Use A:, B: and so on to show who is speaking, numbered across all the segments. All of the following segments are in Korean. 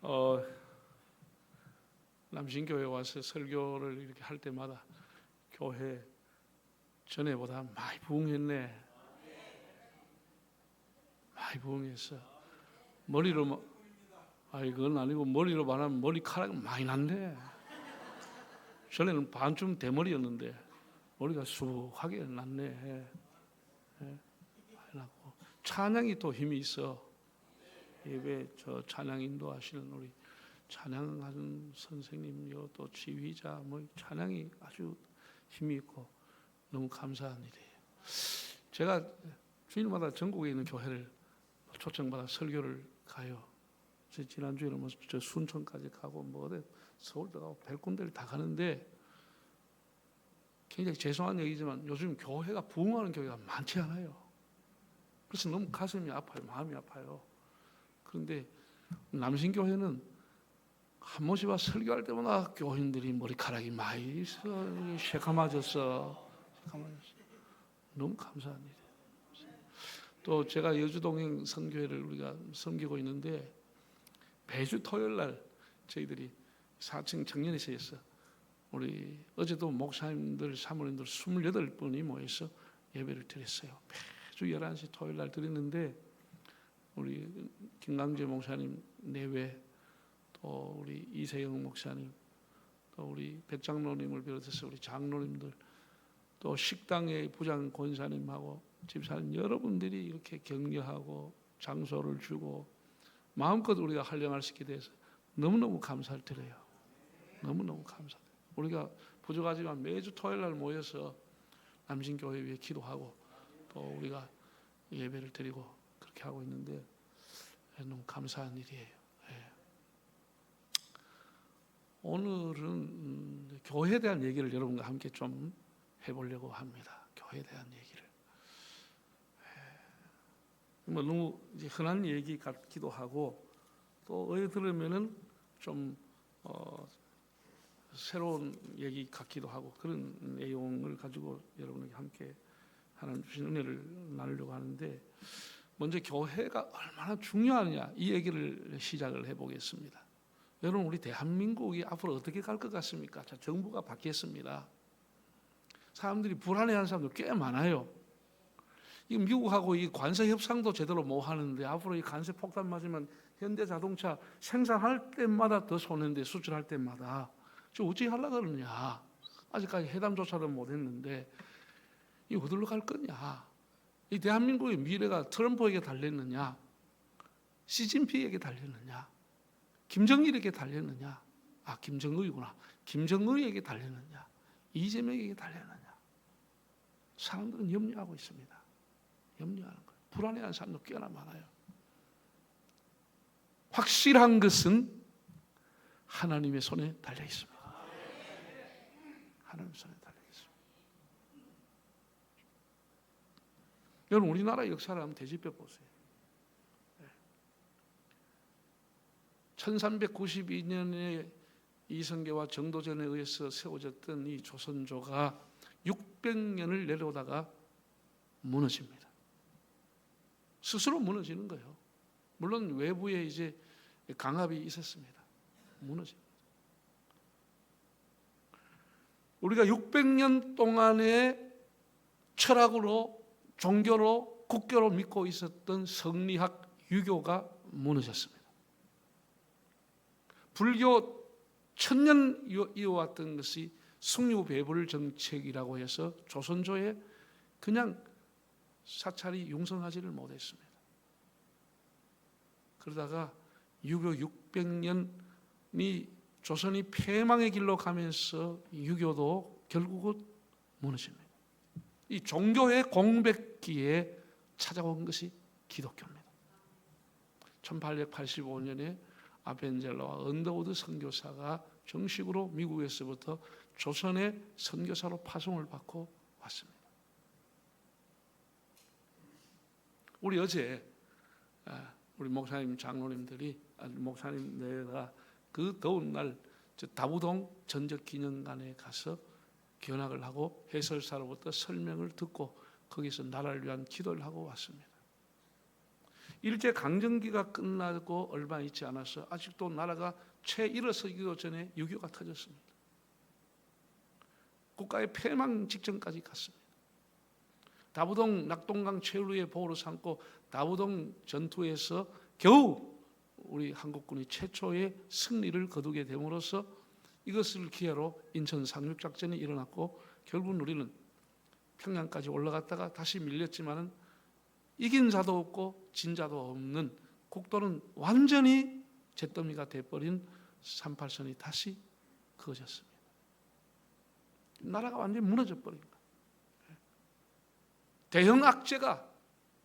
A: 어, 남신교회 와서 설교를 이렇게 할 때마다 교회 전에보다 많이 부흥했네. 많이 부흥했어. 머리로 그건 아니고 머리로 말하면 머리카락이 많이 났네. 전에는 반쯤 대머리였는데 머리가 수하게 났네. 많이 났고 찬양이 또 힘이 있어. 예배 저 찬양 인도하시는 우리 찬양하는 선생님요 또 지휘자 뭐 찬양이 아주 힘이 있고 너무 감사한 일이에요. 제가 주일마다 전국에 있는 교회를 초청받아 설교를 가요. 지난주에는 저 순천까지 가고 뭐 어디 서울도 가고 별 군데를 다 가는데 굉장히 죄송한 얘기지만 요즘 교회가 부흥하는 교회가 많지 않아요. 그래서 너무 가슴이 아파요. 마음이 아파요. 그런데 남신교회는 한 번씩 와 설교할 때마다 교인들이 머리카락이 많이 있어. 새까마졌어. 너무 감사한 일이에요. 또 제가 여주동행 선교회를 우리가 섬기고 있는데 매주 토요일 날 저희들이 4층 청년회실에서 우리 어제도 목사님들 사모님들 28분이 모여서 예배를 드렸어요. 매주 11시 토요일 날 드렸는데 우리 김강재 목사님 내외 또 우리 이세영 목사님 또 우리 백장로님을 비롯해서 우리 장로님들 또 식당의 부장 권사님하고 집사님 여러분들이 이렇게 격려하고 장소를 주고 마음껏 우리가 활용할 수 있게 돼서 너무너무 감사를 드려요. 너무너무 감사드려요. 우리가 부족하지만 매주 토요일 날 모여서 남신교회 위해 기도하고 또 우리가 예배를 드리고 그렇게 하고 있는데 너무 감사한 일이에요. 오늘은 교회에 대한 얘기를 여러분과 함께 좀 해보려고 합니다. 교회에 대한 얘기를. 뭐 너무 흔한 얘기 같기도 하고 또 어디 들으면은 좀 새로운 얘기 같기도 하고 그런 내용을 가지고 여러분에게 함께 하나님 주신 은혜를 나누려고 하는데 먼저 교회가 얼마나 중요하냐 이 얘기를 시작을 해보겠습니다. 여러분 우리 대한민국이 앞으로 어떻게 갈 것 같습니까? 자, 정부가 바뀌었습니다. 사람들이 불안해하는 사람들 꽤 많아요. 이 미국하고 이 관세 협상도 제대로 못 하는데 앞으로 이 관세 폭탄 맞으면 현대자동차 생산할 때마다 더 손해인데 수출할 때마다 지금 어찌 하려고 그러냐. 아직까지 회담조차도 못 했는데 이 어디로 갈 거냐. 이 대한민국의 미래가 트럼프에게 달렸느냐 시진핑에게 달렸느냐 김정일에게 달렸느냐 김정의구나 김정의에게 달렸느냐 이재명에게 달렸느냐. 사람들은 염려하고 있습니다. 염려하는 거예요. 불안해하는 사람도 꽤나 많아요. 확실한 것은 하나님의 손에 달려 있습니다. 하나님의 손에 달려 있습니다. 여러분 우리나라 역사를 한번 되짚어 보세요. 1392년에 이성계와 정도전에 의해서 세워졌던 이 조선조가 600년을 내려오다가 무너집니다. 스스로 무너지는 거예요. 물론 외부에 이제 강압이 있었습니다. 무너집니다. 우리가 600년 동안의 철학으로 종교로 국교로 믿고 있었던 성리학 유교가 무너졌습니다. 불교 1000년 이어왔던 것이 승유배불 정책이라고 해서 조선조에 그냥 사찰이 융성하지를 못했습니다. 그러다가 유교 600년이 조선이 폐망의 길로 가면서 유교도 결국은 무너집니다. 이 종교의 공백기에 찾아온 것이 기독교입니다. 1885년에 아벤젤러와 언더우드 선교사가 정식으로 미국에서부터 조선의 선교사로 파송을 받고 왔습니다. 우리 어제 우리 목사님 장로님들이 목사님 내가 그 더운 날 다부동 전적기념관에 가서 견학을 하고 해설사로부터 설명을 듣고 거기서 나라를 위한 기도를 하고 왔습니다. 일제 강점기가 끝나고 얼마 있지 않아서 아직도 나라가 채 일어서기도 전에 6.25가 터졌습니다. 국가의 폐망 직전까지 갔습니다. 다부동 낙동강 최루의 보호를 삼고 다부동 전투에서 겨우 우리 한국군이 최초의 승리를 거두게 됨으로써 이것을 기회로 인천 상륙작전이 일어났고 결국 우리는 평양까지 올라갔다가 다시 밀렸지만은 이긴 자도 없고 진 자도 없는 국도는 완전히 잿더미가 돼버린 38선이 다시 그어졌습니다. 나라가 완전히 무너져 버린 거예요. 대형 악재가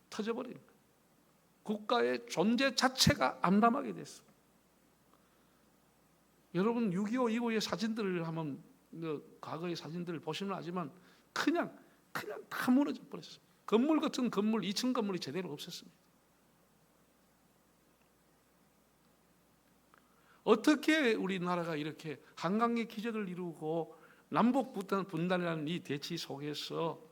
A: 터져버린 거예요. 국가의 존재 자체가 암담하게 됐습니다. 여러분 6.25 이후의 사진들을 한번 과거의 사진들을 보시면 알지만 그냥 다 무너져 버렸어요. 건물 같은 건물 2층 건물이 제대로 없었습니다. 어떻게 우리나라가 이렇게 한강의 기적을 이루고 남북 분단이라는 이 대치 속에서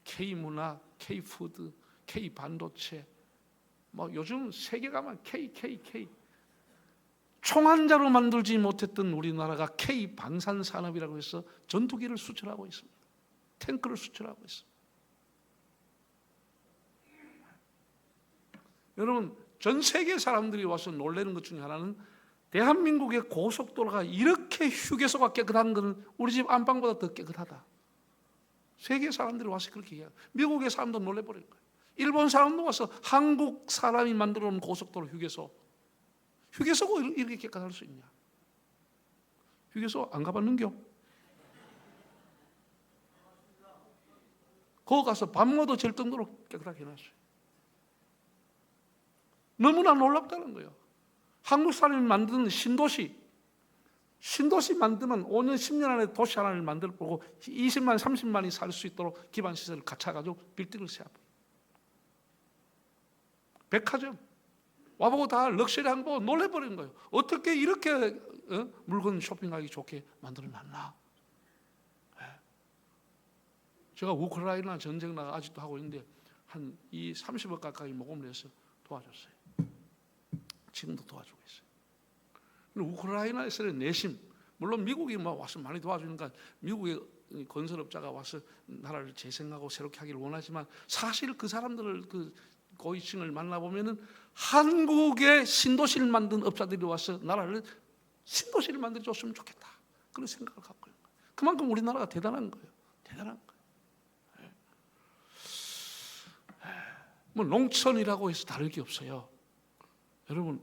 A: K문화, K푸드, K반도체 뭐 요즘 세계 가면 K 총 한 자로 만들지 못했던 우리나라가 K방산산업이라고 해서 전투기를 수출하고 있습니다. 탱크를 수출하고 있습니다. 여러분 전 세계 사람들이 와서 놀라는 것 중에 하나는 대한민국의 고속도로가 이렇게 휴게소가 깨끗한 것은 우리 집 안방보다 더 깨끗하다. 세계 사람들이 와서 그렇게 얘기해요. 미국의 사람도 놀래버릴 거예요. 일본 사람도 와서 한국 사람이 만들어 놓은 고속도로 휴게소가 이렇게 깨끗할 수 있냐? 휴게소 안 가봤는겨? 거기 가서 밥 먹어도 될 정도로 깨끗하게 해놨어요. 너무나 놀랍다는 거예요. 한국 사람이 만든 신도시 만들면 5년 10년 안에 도시 하나를 만들고 20만 30만이 살 수 있도록 기반시설을 갖춰가지고 빌딩을 세워버려요. 백화점 와보고 다 럭셔리한 거 놀래버리는 거예요. 어떻게 이렇게 물건 쇼핑하기 좋게 만들어놨나. 제가 우크라이나 전쟁 나가 아직도 하고 있는데 한 30억 가까이 모금을 해서 도와줬어요. 지금도 도와주고 있어요. 우크라이나에서의 내심, 물론 미국이 와서 많이 도와주니까 미국의 건설업자가 와서 나라를 재생하고 새롭게 하기를 원하지만 사실 그 사람들을 그 고위층을 만나보면은 한국의 신도시를 만든 업자들이 와서 나라를 신도시를 만들어줬으면 좋겠다. 그런 생각을 갖고 있는 거예요. 그만큼 우리나라가 대단한 거예요. 대단한 거예요. 뭐 농촌이라고 해서 다를 게 없어요. 여러분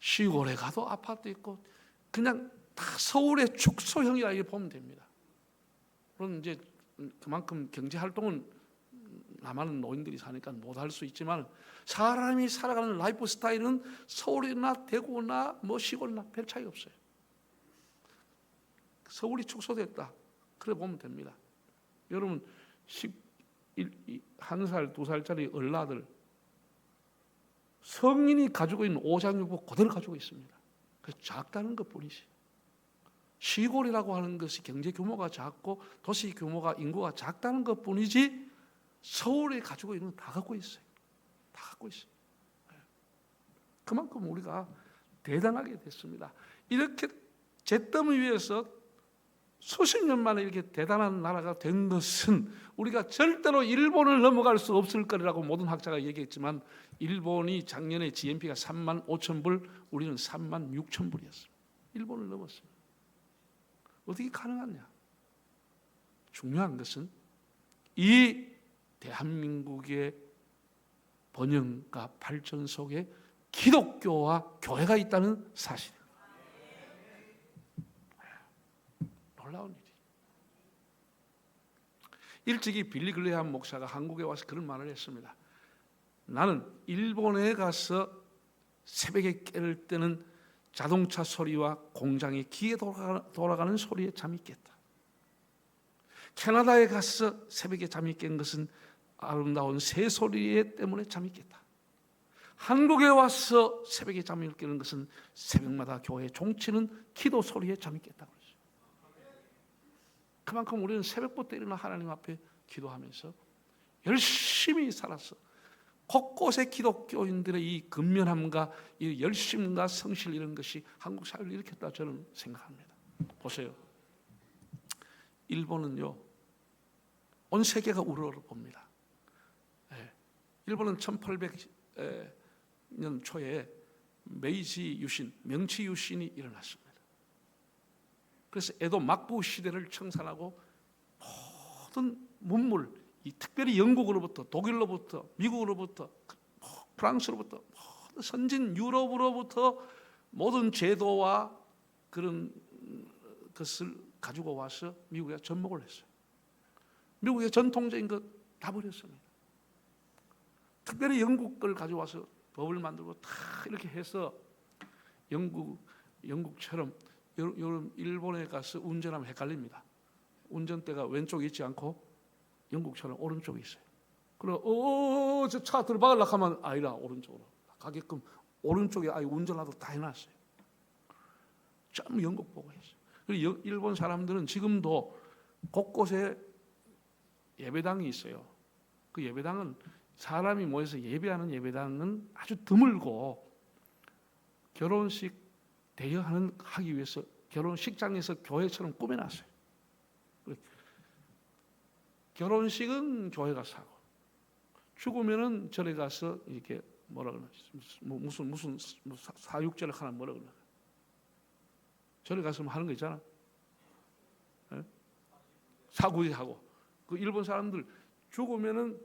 A: 시골에 가도 아파트 있고 그냥 다 서울의 축소형이라 이렇게 보면 됩니다. 물론 이제 그만큼 경제 활동은 남한은 노인들이 사니까 못 할 수 있지만 사람이 살아가는 라이프 스타일은 서울이나 대구나 뭐 시골이나 별 차이 없어요. 서울이 축소됐다. 그래 보면 됩니다. 여러분 1살, 2살짜리 얼라들 성인이 가지고 있는 오장육부 그대로 가지고 있습니다. 그래서 작다는 것뿐이지. 시골이라고 하는 것이 경제 규모가 작고 도시 규모가 인구가 작다는 것뿐이지 서울에 가지고 있는 건 다 갖고 있어요. 다 갖고 있어요. 그만큼 우리가 대단하게 됐습니다. 이렇게 잿더미 위에서 수십 년 만에 이렇게 대단한 나라가 된 것은 우리가 절대로 일본을 넘어갈 수 없을 거라고 모든 학자가 얘기했지만 일본이 작년에 GNP가 3만 5천 불, 우리는 3만 6천 불이었습니다. 일본을 넘었습니다. 어떻게 가능하냐? 중요한 것은 이 대한민국의 번영과 발전 속에 기독교와 교회가 있다는 사실입니다. 놀라운 일이. 일찍이 빌리 글레이엄 목사가 한국에 와서 그런 말을 했습니다. 나는 일본에 가서 새벽에 깨를 때는 자동차 소리와 공장의 기계 돌아가는 소리에 잠이 깼다. 캐나다에 가서 새벽에 잠이 깬 것은 아름다운 새 소리 때문에 잠이 깼다. 한국에 와서 새벽에 잠이 깨는 것은 새벽마다 교회에 종치는 기도 소리에 잠이 깼다고 그랬어요. 그만큼 우리는 새벽부터 일어나 하나님 앞에 기도하면서 열심히 살았어. 곳곳에 기독교인들의 이 근면함과 이 열심과 성실 이런 것이 한국 사회를 일으켰다 저는 생각합니다. 보세요. 일본은요, 온 세계가 우러러봅니다. 일본은 1800년 초에 메이지 유신, 명치 유신이 일어났습니다. 그래서 에도 막부 시대를 청산하고 모든 문물, 특별히 영국으로부터, 독일로부터, 미국으로부터, 프랑스로부터, 모든 선진 유럽으로부터 모든 제도와 그런 것을 가지고 와서 미국에 접목을 했어요. 미국의 전통적인 것 다 버렸습니다. 특별히 영국 걸 가져와서 법을 만들고 다 이렇게 해서 영국처럼 일본에 가서 운전하면 헷갈립니다. 운전대가 왼쪽에 있지 않고 영국처럼 오른쪽에 있어요. 그리고 저 차 들어박으려고 하면 아니라 오른쪽으로 가게끔 오른쪽에 아예 운전하도록 다 해놨어요. 전부 영국 보고 했어요. 그리고 일본 사람들은 지금도 곳곳에 예배당이 있어요. 그 예배당은 사람이 모여서 예배하는 예배당은 아주 드물고 결혼식 하기 위해서 결혼식장에서 교회처럼 꾸며놨어요. 결혼식은 교회 가서 하고 죽으면은 절에 가서 이렇게 뭐라 그러나 무슨 사육절을 하나 뭐라 그러나 절에 가서 하는 거 있잖아. 사구제하고 그 일본 사람들 죽으면은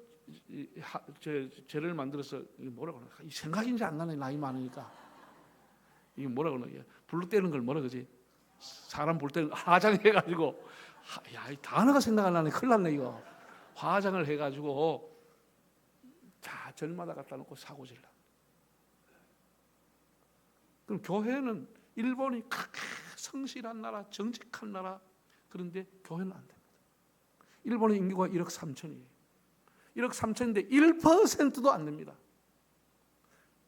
A: 죄를 만들어서 이게 뭐라 그러나 이 생각인지 안 나네 나이 많으니까 이게 뭐라 그러나 불로 때리는 걸 뭐라 그러지 사람 볼 때는 화장해가지고 야, 이 단어가 생각 안 나네 큰일 났네 이거 화장을 해가지고 자 절마다 갖다 놓고 사고질러. 그럼 교회는 일본이 그렇게 성실한 나라 정직한 나라 그런데 교회는 안 됩니다. 일본의 인구가 1억 3천이에요. 1억 3천인데 1%도 안 됩니다.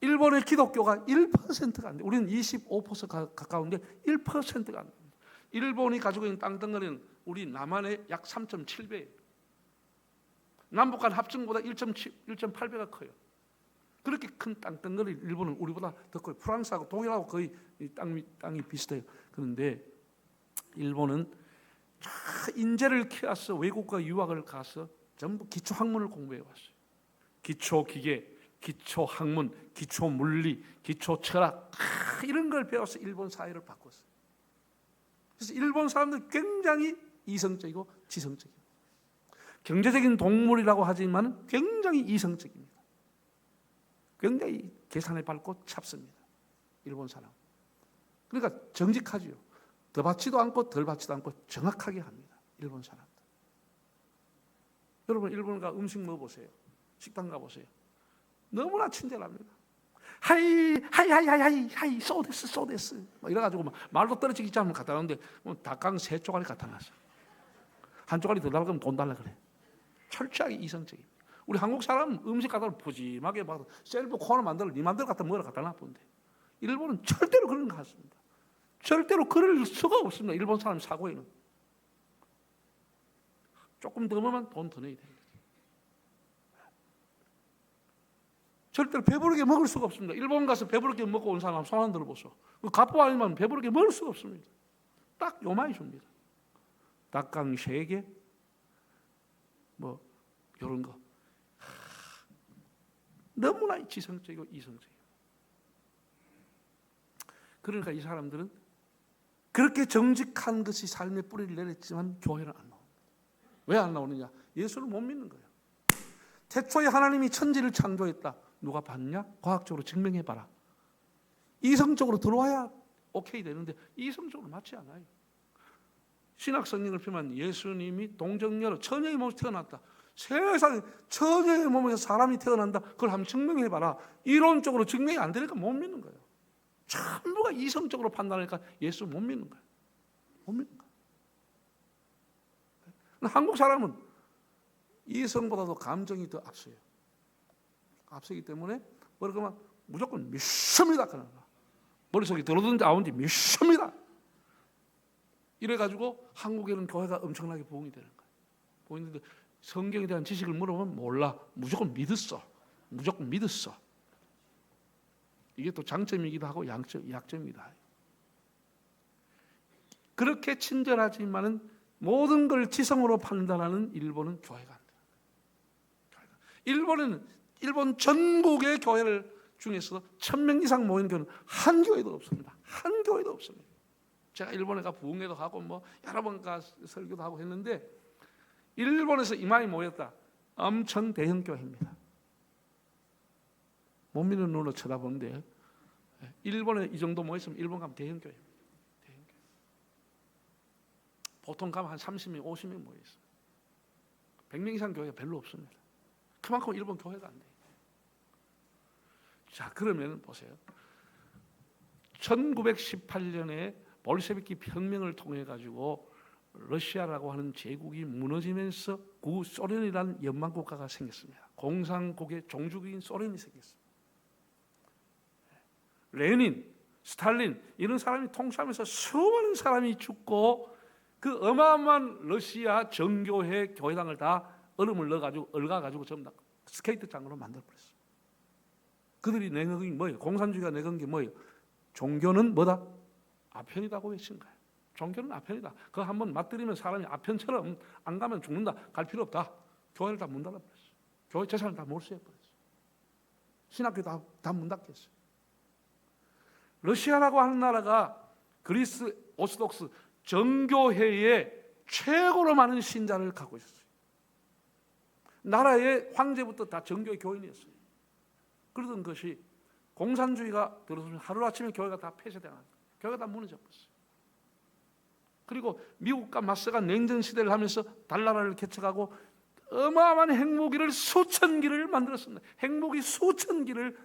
A: 일본의 기독교가 1%가 안 돼요. 우리는 25% 가까운데 1%가 안 됩니다. 일본이 가지고 있는 땅덩어리는 우리 남한의 약 3.7배예요. 남북한 합성보다 1.8배가 커요. 그렇게 큰 땅덩어리 일본은 우리보다 더 커요. 프랑스하고 독일하고 거의 땅이 비슷해요. 그런데 일본은 인재를 키워서 외국과 유학을 가서 전부 기초 학문을 공부해 왔어요. 기초 기계, 기초 학문, 기초 물리, 기초 철학 이런 걸 배워서 일본 사회를 바꿨어요. 그래서 일본 사람들 굉장히 이성적이고 지성적입니다. 경제적인 동물이라고 하지만 굉장히 이성적입니다. 굉장히 계산에 밝고 찹습니다. 일본 사람. 그러니까 정직하지요. 더 받지도 않고 덜 받지도 않고 정확하게 합니다. 일본 사람들. 여러분 일본 가 음식 먹어보세요. 식당 가보세요. 너무나 친절합니다. 하이 소데스 이래가지고 말도 떨어지기 전에 갖다 놨는데 닭강 3쪼가리 갖다 놨어요. 한 쪼가리 더 달라고 하면 돈 달라 그래. 철저하게 이성적입니다. 우리 한국 사람 음식 갖다 놓으면 푸짐하게 봐도 셀프 코너 만들어 네 맘대로 갖다 먹으러 갖다 놔본데 일본은 절대로 그런 거 같습니다. 절대로 그럴 수가 없습니다. 일본 사람 사고에는 조금 더 먹으면 돈 더 내야 됩니다. 절대로 배부르게 먹을 수가 없습니다. 일본 가서 배부르게 먹고 온 사람 손 안 들어보소. 갑부 아니면 배부르게 먹을 수가 없습니다. 딱 요만히 줍니다. 닭강 3개 뭐 이런 거 너무나 지성적이고 이성적이고 그러니까 이 사람들은 그렇게 정직한 것이 삶의 뿌리를 내렸지만 교회는 안 나옵니다. 왜 안 나오느냐? 예수를 못 믿는 거예요. 태초에 하나님이 천지를 창조했다. 누가 봤냐? 과학적으로 증명해봐라. 이성적으로 들어와야 오케이 되는데 이성적으로 맞지 않아요. 신학 성경을 펴면 예수님이 동정녀로 처녀의 몸에서 태어났다. 세상에 처녀의 몸에서 사람이 태어난다. 그걸 한번 증명해봐라. 이론적으로 증명이 안 되니까 못 믿는 거예요. 전부가 이성적으로 판단하니까 예수 못 믿는 거예요. 못 믿는 거예요. 한국 사람은 이성보다도 감정이 더 앞서요. 앞서기 때문에 뭐라고 무조건 믿습니다. 머릿속에 들어오든지 아오든지 믿습니다. 이래가지고 한국에는 교회가 엄청나게 부흥이 되는 거예요. 보이는데 성경에 대한 지식을 물어보면 몰라. 무조건 믿었어. 무조건 믿었어. 이게 또 장점이기도 하고 약점이기도 해요. 그렇게 친절하지만은 모든 걸 지성으로 판단하는 일본은 교회가 안 돼요. 일본 전국의 교회를 중에서 1000명 이상 모인 교회는 한 교회도 없습니다. 한 교회도 없습니다. 제가 일본에 가 부흥회도 하고 뭐 여러 번 가 설교도 하고 했는데 일본에서 이만히 모였다. 엄청 대형 교회입니다. 못 믿는 눈으로 쳐다보는데 일본에 이 정도 모였으면 일본 가면 대형 교회입니다. 대형 교회. 보통 가면 한 30명, 50명 모여있어요. 100명 이상 교회가 별로 없습니다. 그만큼 일본 교회가 안 돼요. 자, 그러면 보세요. 1918년에 볼셰비키 혁명을 통해 가지고 러시아라고 하는 제국이 무너지면서 구소련이라는 연방국가가 생겼습니다. 공산국의 종주국인 소련이 생겼습니다. 레닌, 스탈린 이런 사람이 통치하면서 수많은 사람이 죽고 그 어마어마한 러시아 정교회 교회당을 다 얼음을 넣어가지고 얽어가지고 전부 다 스케이트장으로 만들어버렸어요. 그들이 내건 게 뭐예요? 공산주의가 내건 게 뭐예요? 종교는 뭐다? 아편이다고 외친 거예요. 종교는 아편이다. 그거 한번 맞들이면 사람이 아편처럼 안 가면 죽는다. 갈 필요 없다. 교회를 다 문 닫아버렸어요. 교회 재산을 다 몰수해버렸어요. 신학교 다 문 닫겠어요. 러시아라고 하는 나라가 그리스 오스독스 정교회의 최고로 많은 신자를 갖고 있었어요. 나라의 황제부터 다 정교회 교인이었어요. 그러던 것이 공산주의가 들어서면 하루아침에 교회가 다 폐쇄되는 거예요. 교회가 다 무너져버렸어요. 그리고 미국과 맞서가 냉전시대를 하면서 달나라를 개척하고 어마어마한 핵무기를 수천 기를 만들었습니다. 핵무기 수천 기를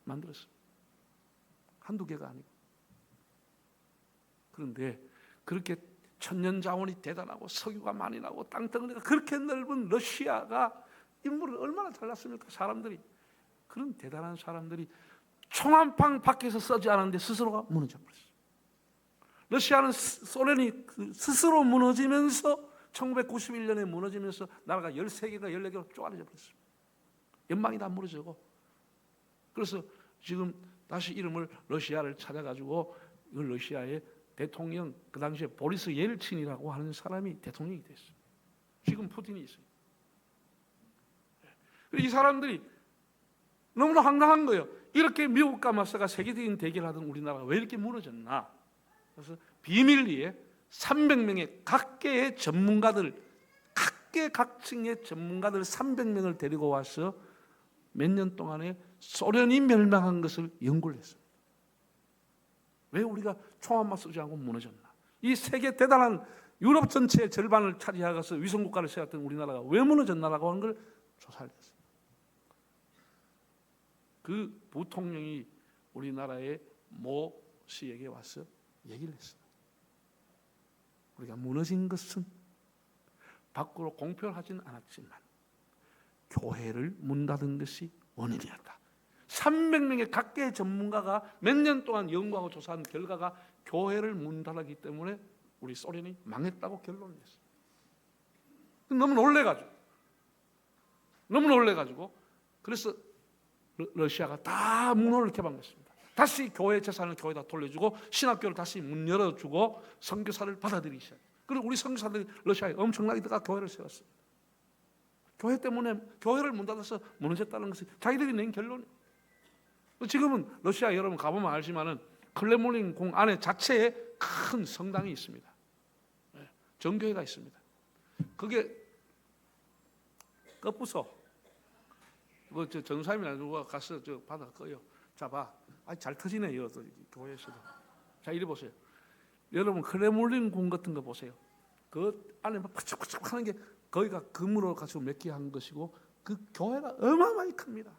A: 만들었습니다. 한두 개가 아니고. 그런데 그렇게 천년자원이 대단하고 석유가 많이 나고 땅덩어리가 그렇게 넓은 러시아가 인물을 얼마나 잘났습니까? 사람들이. 그런 대단한 사람들이 총 한 방 밖에서 쓰지 않았는데 스스로가 무너져버렸어요. 러시아는 소련이 스스로 무너지면서 1991년에 무너지면서 나라가 13개가 14개로 쪼아져 버렸어요. 연방이 다 무너지고. 그래서 지금 다시 이름을 러시아를 찾아가지고 러시아의 대통령, 그 당시에 보리스 옐친이라고 하는 사람이 대통령이 됐어요. 지금 푸틴이 있어요. 이 사람들이 너무나 황당한 거예요. 이렇게 미국과 맞서가 세계적인 대결하던 우리나라가 왜 이렇게 무너졌나? 그래서 비밀리에 300명의 각계의 전문가들, 각계각층의 전문가들 300명을 데리고 와서 몇 년 동안에 소련이 멸망한 것을 연구를 했습니다. 왜 우리가 총 한 방 쏘지 않고 무너졌나? 이 세계 대단한 유럽 전체의 절반을 차지하고서 위성국가를 세웠던 우리나라가 왜 무너졌나라고 하는 걸 조사를 했습니다. 그 부통령이 우리나라의 모 씨에게 와서 얘기를 했습니다. 우리가 무너진 것은 밖으로 공표하지는 않았지만 교회를 문 닫은 것이 원인이었다. 300명의 각계의 전문가가 몇 년 동안 연구하고 조사한 결과가 교회를 문 닫았기 때문에 우리 소련이 망했다고 결론을 냈어요. 너무 놀래가지고 그래서 러시아가 다 문호를 개방했습니다. 다시 교회 재산을 교회에다 돌려주고 신학교를 다시 문 열어주고 선교사를 받아들이기 시작해요. 그리고 우리 선교사들이 러시아에 엄청나게 들어가 교회를 세웠습니다. 교회 때문에 교회를 문 닫아서 무너졌다는 것이 자기들이 낸 결론이에요. 지금은 러시아 여러분 가보면 알지만은 클레몰린 궁 안에 자체에 큰 성당이 있습니다. 정교회가 있습니다. 그게 끝부서 저 전사님이나 누가 가서 저 바다 꺼요. 자 봐, 잘 터지네 이거 교회에서도. 자 이리 보세요. 여러분 크레몰린 궁 같은 거 보세요. 그 안에 막 푸석푸석 하는 게 거기가 금으로 가지고 몇 개 한 것이고 그 교회가 어마어마하게 큽니다.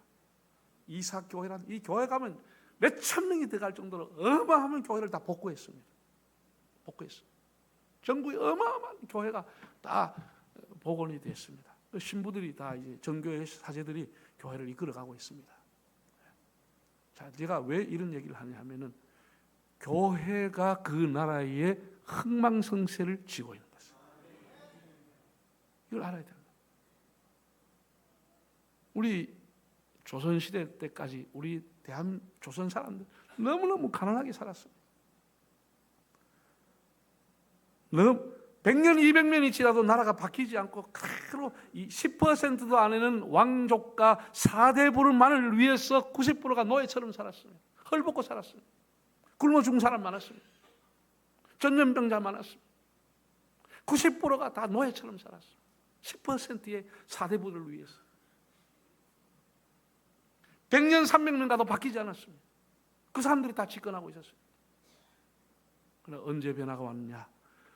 A: 이삭 교회란 이 교회 가면 몇천 명이 들어갈 정도로 어마어마한 교회를 다 복구했습니다. 복구했어요. 전국에 어마어마한 교회가 다 복원이 됐습니다. 신부들이 다 이제 정교회 사제들이 교회를 이끌어가고 있습니다. 자, 제가 왜 이런 얘기를 하냐면은 교회가 그 나라의 흥망성쇠를 쥐고 있는 것입니다. 이걸 알아야 됩니다. 우리 조선시대 때까지 우리 조선 사람들 너무너무 가난하게 살았어요. 100년, 200년이 지나도 나라가 바뀌지 않고 그대로 10%도 안 되는 왕족과 4대부만을 위해서 90%가 노예처럼 살았습니다. 헐벗고 살았습니다. 굶어 죽은 사람 많았습니다. 전염병자 많았습니다. 90%가 다 노예처럼 살았습니다. 10%의 4대부를 위해서. 100년, 300년 가도 바뀌지 않았습니다. 그 사람들이 다 집권하고 있었어요. 그러나 언제 변화가 왔느냐?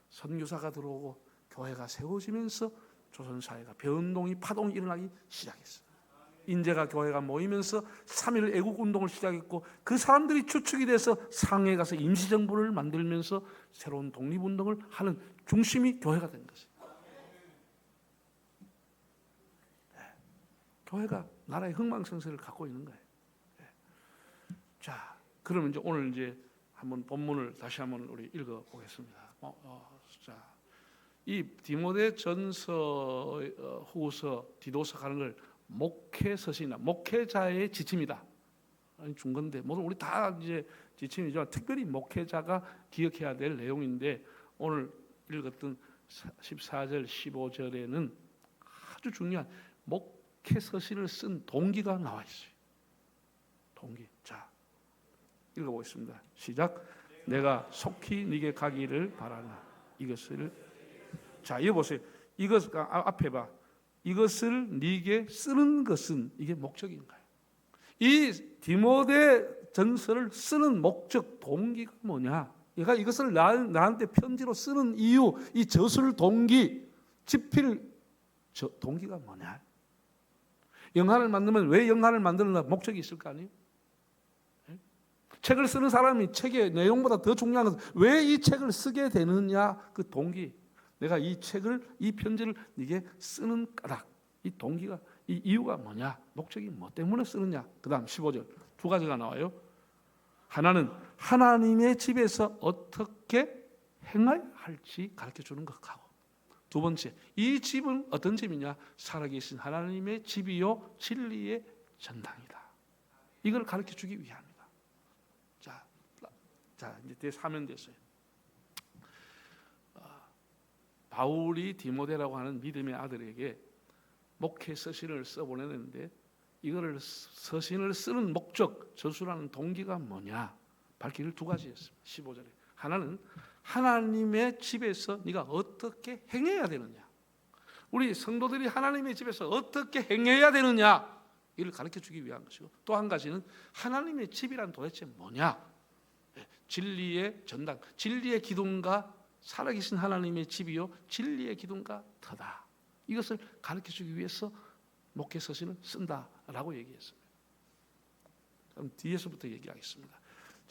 A: 선교사가 들어오고 교회가 세워지면서 조선사회가 변동이 파동이 일어나기 시작했어요. 인재가 교회가 모이면서 3.1 애국운동을 시작했고 그 사람들이 추측이 돼서 상해에 가서 임시정부를 만들면서 새로운 독립운동을 하는 중심이 교회가 된 것이에요. 교회가 나라의 흥망성쇠를 갖고 있는 거예요. 자, 그러면 이제 오늘 이제 한번 본문을 다시 한번 우리 읽어 보겠습니다. 자, 이 디모데 전서, 후서, 디도서 가는 걸 목회서신이나 목회자의 지침이다. 준 건데, 모두 우리 다 이제 지침이지만 특별히 목회자가 기억해야 될 내용인데 오늘 읽었던 14절, 15절에는 아주 중요한 목회서신을 쓴 동기가 나와 있어요. 동기. 자, 읽어보겠습니다. 시작. 내가 속히 네게 가기를 바라나 이것을. 자, 이거 보세요. 이것 앞에 봐. 이것을 네게 쓰는 것은 이게 목적인가요? 이 디모데 전서를 쓰는 목적, 동기가 뭐냐? 얘가 이것을 나한테 편지로 쓰는 이유, 이 저술 동기, 집필 동기가 뭐냐? 영화를 만들면 왜 영화를 만드는가? 목적이 있을 거 아니에요? 책을 쓰는 사람이 책의 내용보다 더 중요한 것은 왜 이 책을 쓰게 되느냐, 그 동기. 내가 이 책을, 이 편지를 네게 쓰는 까닭, 이 동기가, 이 이유가 뭐냐, 목적이 뭐 때문에 쓰느냐. 그 다음 15절 두 가지가 나와요. 하나는 하나님의 집에서 어떻게 행해야 할지 가르쳐 주는 것하고, 두 번째, 이 집은 어떤 집이냐, 살아계신 하나님의 집이요 진리의 전당이다. 이걸 가르쳐 주기 위함이다. 자, 이제 사면 됐어요. 바울이 디모데라고 하는 믿음의 아들에게 목회 서신을 써보내는데 이거를 서신을 쓰는 목적, 저술하는 동기가 뭐냐, 밝히기를 두 가지였습니다. 15절에 하나는 하나님의 집에서 네가 어떻게 행해야 되느냐, 우리 성도들이 하나님의 집에서 어떻게 행해야 되느냐, 이를 가르쳐 주기 위한 것이고, 또 한 가지는 하나님의 집이란 도대체 뭐냐, 진리의 전당, 진리의 기둥과 살아계신 하나님의 집이요 진리의 기둥과 터다. 이것을 가르쳐주기 위해서 목회서신을 쓴다라고 얘기했습니다. 그럼 뒤에서부터 얘기하겠습니다.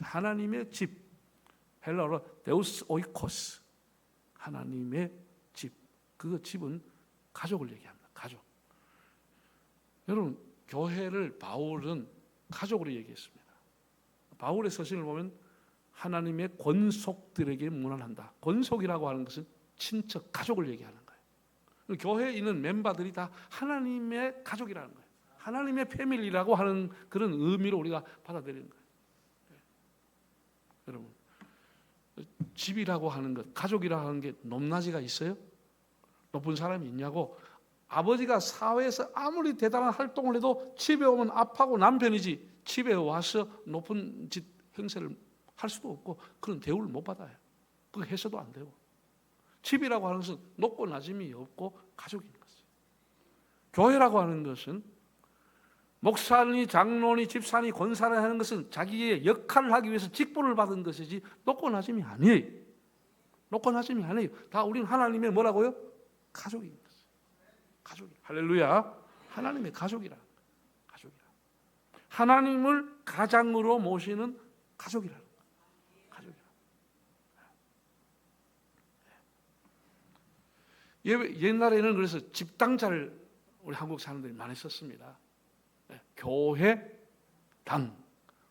A: 하나님의 집, 헬라어로 데우스 오이코스, 하나님의 집. 그 집은 가족을 얘기합니다. 가족. 여러분, 교회를 바울은 가족으로 얘기했습니다. 바울의 서신을 보면 하나님의 권속들에게 문안한다. 권속이라고 하는 것은 친척, 가족을 얘기하는 거예요. 교회에 있는 멤버들이 다 하나님의 가족이라는 거예요. 하나님의 패밀리라고 하는 그런 의미로 우리가 받아들이는 거예요. 여러분, 집이라고 하는 것, 가족이라고 하는 게 높낮이가 있어요? 높은 사람이 있냐고? 아버지가 사회에서 아무리 대단한 활동을 해도 집에 오면 아파하고 남편이지, 집에 와서 높은 짓 행세를 할 수도 없고 그런 대우를 못 받아요. 그거 해서도 안 되고. 집이라고 하는 것은 높고 낮음이 없고 가족인 것이에요. 교회라고 하는 것은 목사니 장로니 집사니 권사니 하는 것은 자기의 역할을 하기 위해서 직분을 받은 것이지 높고 낮음이 아니에요. 높고 낮음이 아니에요. 다 우리는 하나님의 뭐라고요? 가족인 것이에요. 가족이. 할렐루야. 하나님의 가족이라. 가족이라. 하나님을 가장으로 모시는 가족이라. 옛날에는 그래서 집당자를 우리 한국 사람들이 많이 썼습니다. 교회당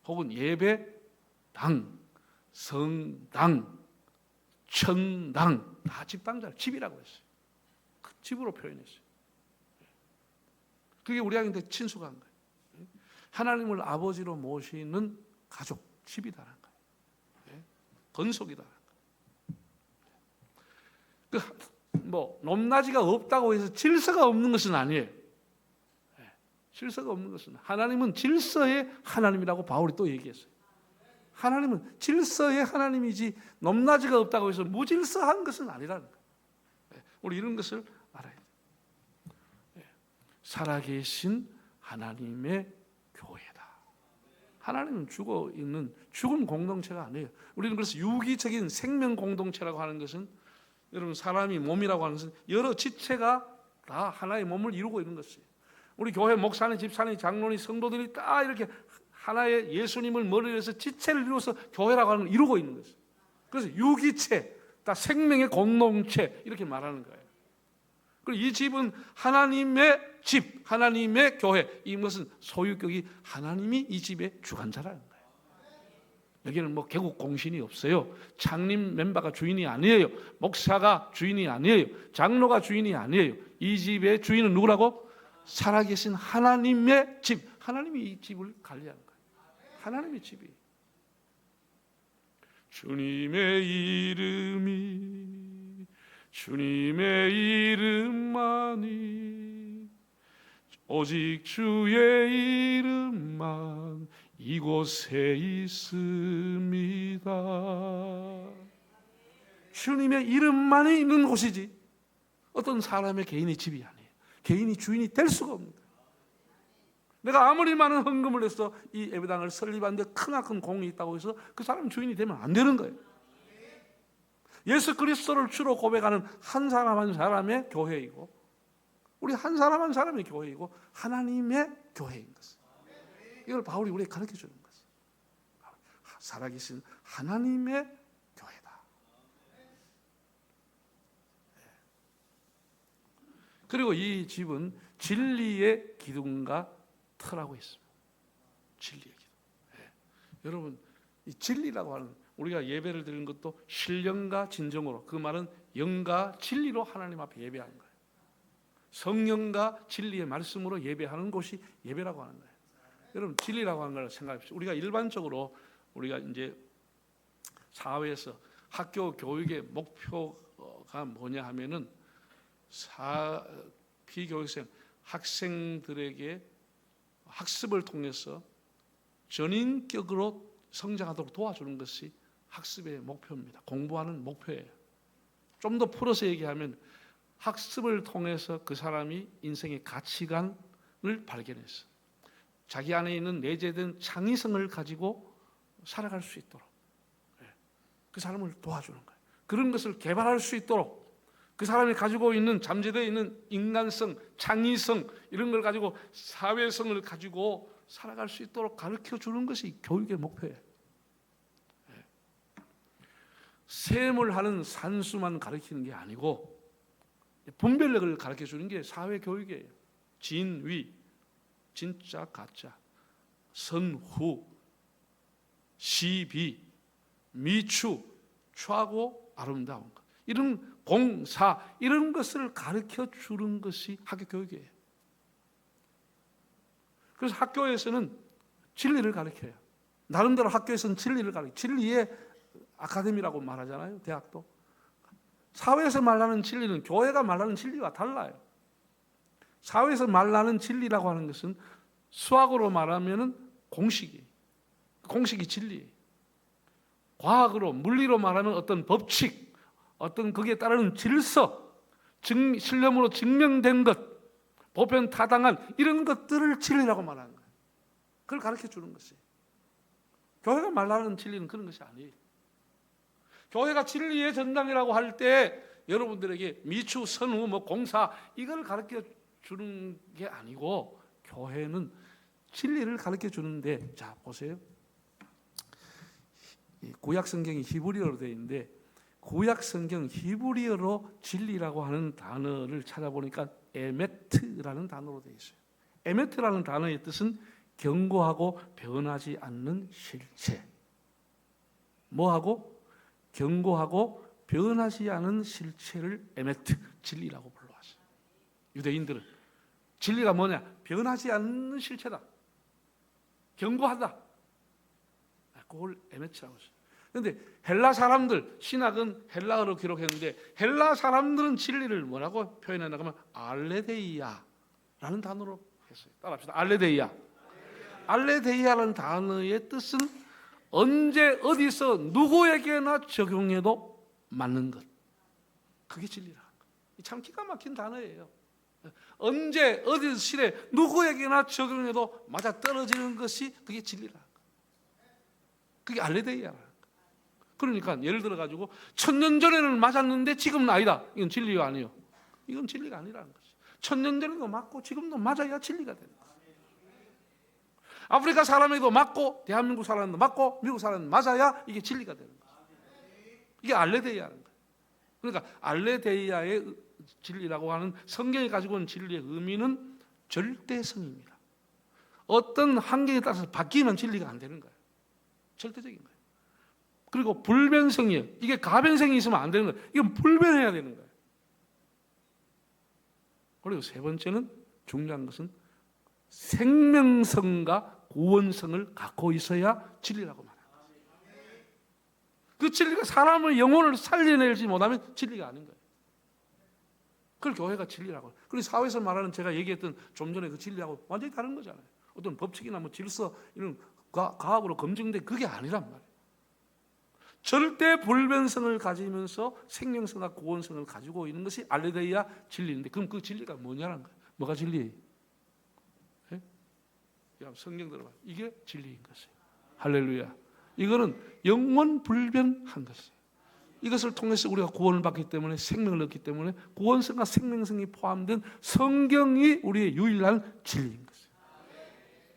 A: 혹은 예배당, 성당, 천당, 다 집당자를 집이라고 했어요. 그 집으로 표현했어요. 그게 우리한테 친숙한 거예요. 하나님을 아버지로 모시는 가족, 집이다라는 거예요. 건속이다라는 거예요. 높낮이가 없다고 해서 질서가 없는 것은 아니에요. 질서가 없는 것은, 하나님은 질서의 하나님이라고 바울이 또 얘기했어요. 하나님은 질서의 하나님이지 높낮이가 없다고 해서 무질서한 것은 아니라는 거예요. 우리 이런 것을 알아야 돼요. 살아계신 하나님의 교회다. 하나님은 죽어 있는 죽은 공동체가 아니에요. 우리는 그래서 유기적인 생명 공동체라고 하는 것은, 여러분, 사람이 몸이라고 하는 것은 여러 지체가 다 하나의 몸을 이루고 있는 것이에요. 우리 교회 목사님, 집사님, 장로님, 성도들이 다 이렇게 하나의 예수님을 머리로 해서 지체를 이루어서 교회라고 하는 걸 이루고 있는 것이에요. 그래서 유기체, 다 생명의 공동체 이렇게 말하는 거예요. 그리고 이 집은 하나님의 집, 하나님의 교회, 이것은 소유격이 하나님이 이 집의 주관자라는 거예요. 여기는 개국 공신이 없어요. 창립 멤버가 주인이 아니에요. 목사가 주인이 아니에요. 장로가 주인이 아니에요. 이 집의 주인은 누구라고? 살아계신 하나님의 집, 하나님이 이 집을 관리하는 거예요. 하나님의 집이. 주님의 이름만이, 오직 주의 이름만 이곳에 있습니다. 주님의 이름만이 있는 곳이지 어떤 사람의 개인의 집이 아니에요. 개인이 주인이 될 수가 없는 거예요. 내가 아무리 많은 헌금을 해서 이 예배당을 설립하는데 크나큰 공이 있다고 해서 그 사람 주인이 되면 안 되는 거예요. 예수 그리스도를 주로 고백하는 한 사람 한 사람의 교회이고, 우리 한 사람 한 사람의 교회이고 하나님의 교회인 것을, 이걸 바울이 우리에게 가르쳐 주는 것을, 살아계신 하나님의 교회다. 그리고 이 집은 진리의 기둥과 터라고 있습니다. 진리의 기둥. 여러분, 이 진리라고 하는, 우리가 예배를 드리는 것도 신령과 진정으로, 그 말은 영과 진리로 하나님 앞에 예배하는 거예요. 성령과 진리의 말씀으로 예배하는 것이 예배라고 하는 거예요. 여러분, 진리라고 하는 걸 생각합시다. 우리가 일반적으로 우리가 이제 사회에서 학교 교육의 목표가 뭐냐 하면은 피교육생 학생들에게 학습을 통해서 전인격으로 성장하도록 도와주는 것이 학습의 목표입니다. 공부하는 목표예요. 좀 더 풀어서 얘기하면 학습을 통해서 그 사람이 인생의 가치관을 발견해서 자기 안에 있는 내재된 창의성을 가지고 살아갈 수 있도록 그 사람을 도와주는 거예요. 그런 것을 개발할 수 있도록 그 사람이 가지고 있는 잠재되어 있는 인간성, 창의성 이런 걸 가지고 사회성을 가지고 살아갈 수 있도록 가르쳐 주는 것이 교육의 목표예요. 셈을 하는 산수만 가르치는 게 아니고 분별력을 가르쳐 주는 게 사회 교육이에요. 진위, 진짜 가짜, 선후, 시비, 미추, 추하고 아름다운 것, 이런 공사, 이런 것을 가르쳐 주는 것이 학교 교육이에요. 그래서 학교에서는 진리를 가르쳐요. 나름대로 학교에서는 진리를 가르쳐요. 진리의 아카데미라고 말하잖아요. 대학도. 사회에서 말하는 진리는 교회가 말하는 진리와 달라요. 사회에서 말하는 진리라고 하는 것은 수학으로 말하면 공식이 진리예요. 과학으로, 물리로 말하면 어떤 법칙, 어떤 거기에 따르는 질서, 실험으로 증명된 것, 보편 타당한 이런 것들을 진리라고 말하는 거예요. 그걸 가르쳐 주는 것이에요. 교회가 말하는 진리는 그런 것이 아니에요. 교회가 진리의 전당이라고 할 때 여러분들에게 미추, 선후, 공사 이걸 가르쳐 주는 게 아니고 교회는 진리를 가르쳐 주는데, 자 보세요. 구약 성경이 히브리어로 되어 있는데 구약 성경 히브리어로 진리라고 하는 단어를 찾아보니까 에메트라는 단어로 되어 있어요. 에메트라는 단어의 뜻은 견고하고 변하지 않는 실체. 뭐하고? 견고하고 변하지 않은 실체를 에메트, 진리라고 불러왔어요. 유대인들은 진리가 뭐냐? 변하지 않는 실체다. 경고하다. 그걸 에메치라고 했어요. 그런데 헬라 사람들, 신학은 헬라어로 기록했는데 헬라 사람들은 진리를 뭐라고 표현했나 하면 알레데이아라는 단어로 했어요. 따라합시다. 알레데이아. 알레데이아라는 단어의 뜻은 언제 어디서 누구에게나 적용해도 맞는 것. 그게 진리라는 것. 참 기가 막힌 단어예요. 언제 어디 시대 누구에게나 적용해도 맞아 떨어지는 것이 그게 진리라는 것. 그게 알레데이아라는 것. 그러니까 예를 들어 가지고 1000년 전에는 맞았는데 지금은 아니다. 이건 진리가 아니에요. 이건 진리가 아니라는 것이. 1000년 전에도 맞고 지금도 맞아야 진리가 되는 거예요. 아프리카 사람에도 맞고 대한민국 사람도 맞고 미국 사람도 맞아야 이게 진리가 되는 거예요. 이게 알레데이아라는 거예요. 그러니까 알레데이아의 진리라고 하는 성경이 가지고 있는 진리의 의미는 절대성입니다. 어떤 환경에 따라서 바뀌면 진리가 안 되는 거예요. 절대적인 거예요. 그리고 불변성이에요. 이게 가변성이 있으면 안 되는 거예요. 이건 불변해야 되는 거예요. 그리고 세 번째는 중요한 것은 생명성과 구원성을 갖고 있어야 진리라고 말합니다. 그 진리가 사람의 영혼을 살려내지 못하면 진리가 아닌 거예요. 그걸 교회가 진리라고. 그리고 사회에서 말하는 제가 얘기했던 좀 전에 그 진리하고 완전히 다른 거잖아요. 어떤 법칙이나 뭐 질서 이런 과학으로 검증된 그게 아니란 말이에요. 절대 불변성을 가지면서 생명성과 구원성을 가지고 있는 것이 알레데이아 진리인데 그럼 그 진리가 뭐냐는 거예요. 뭐가 진리예요? 네? 성경 들어봐. 이게 진리인 것이에요. 할렐루야. 이거는 영원 불변한 것이에요. 이것을 통해서 우리가 구원을 받기 때문에 생명을 얻기 때문에 구원성과 생명성이 포함된 성경이 우리의 유일한 진리인 것이에요.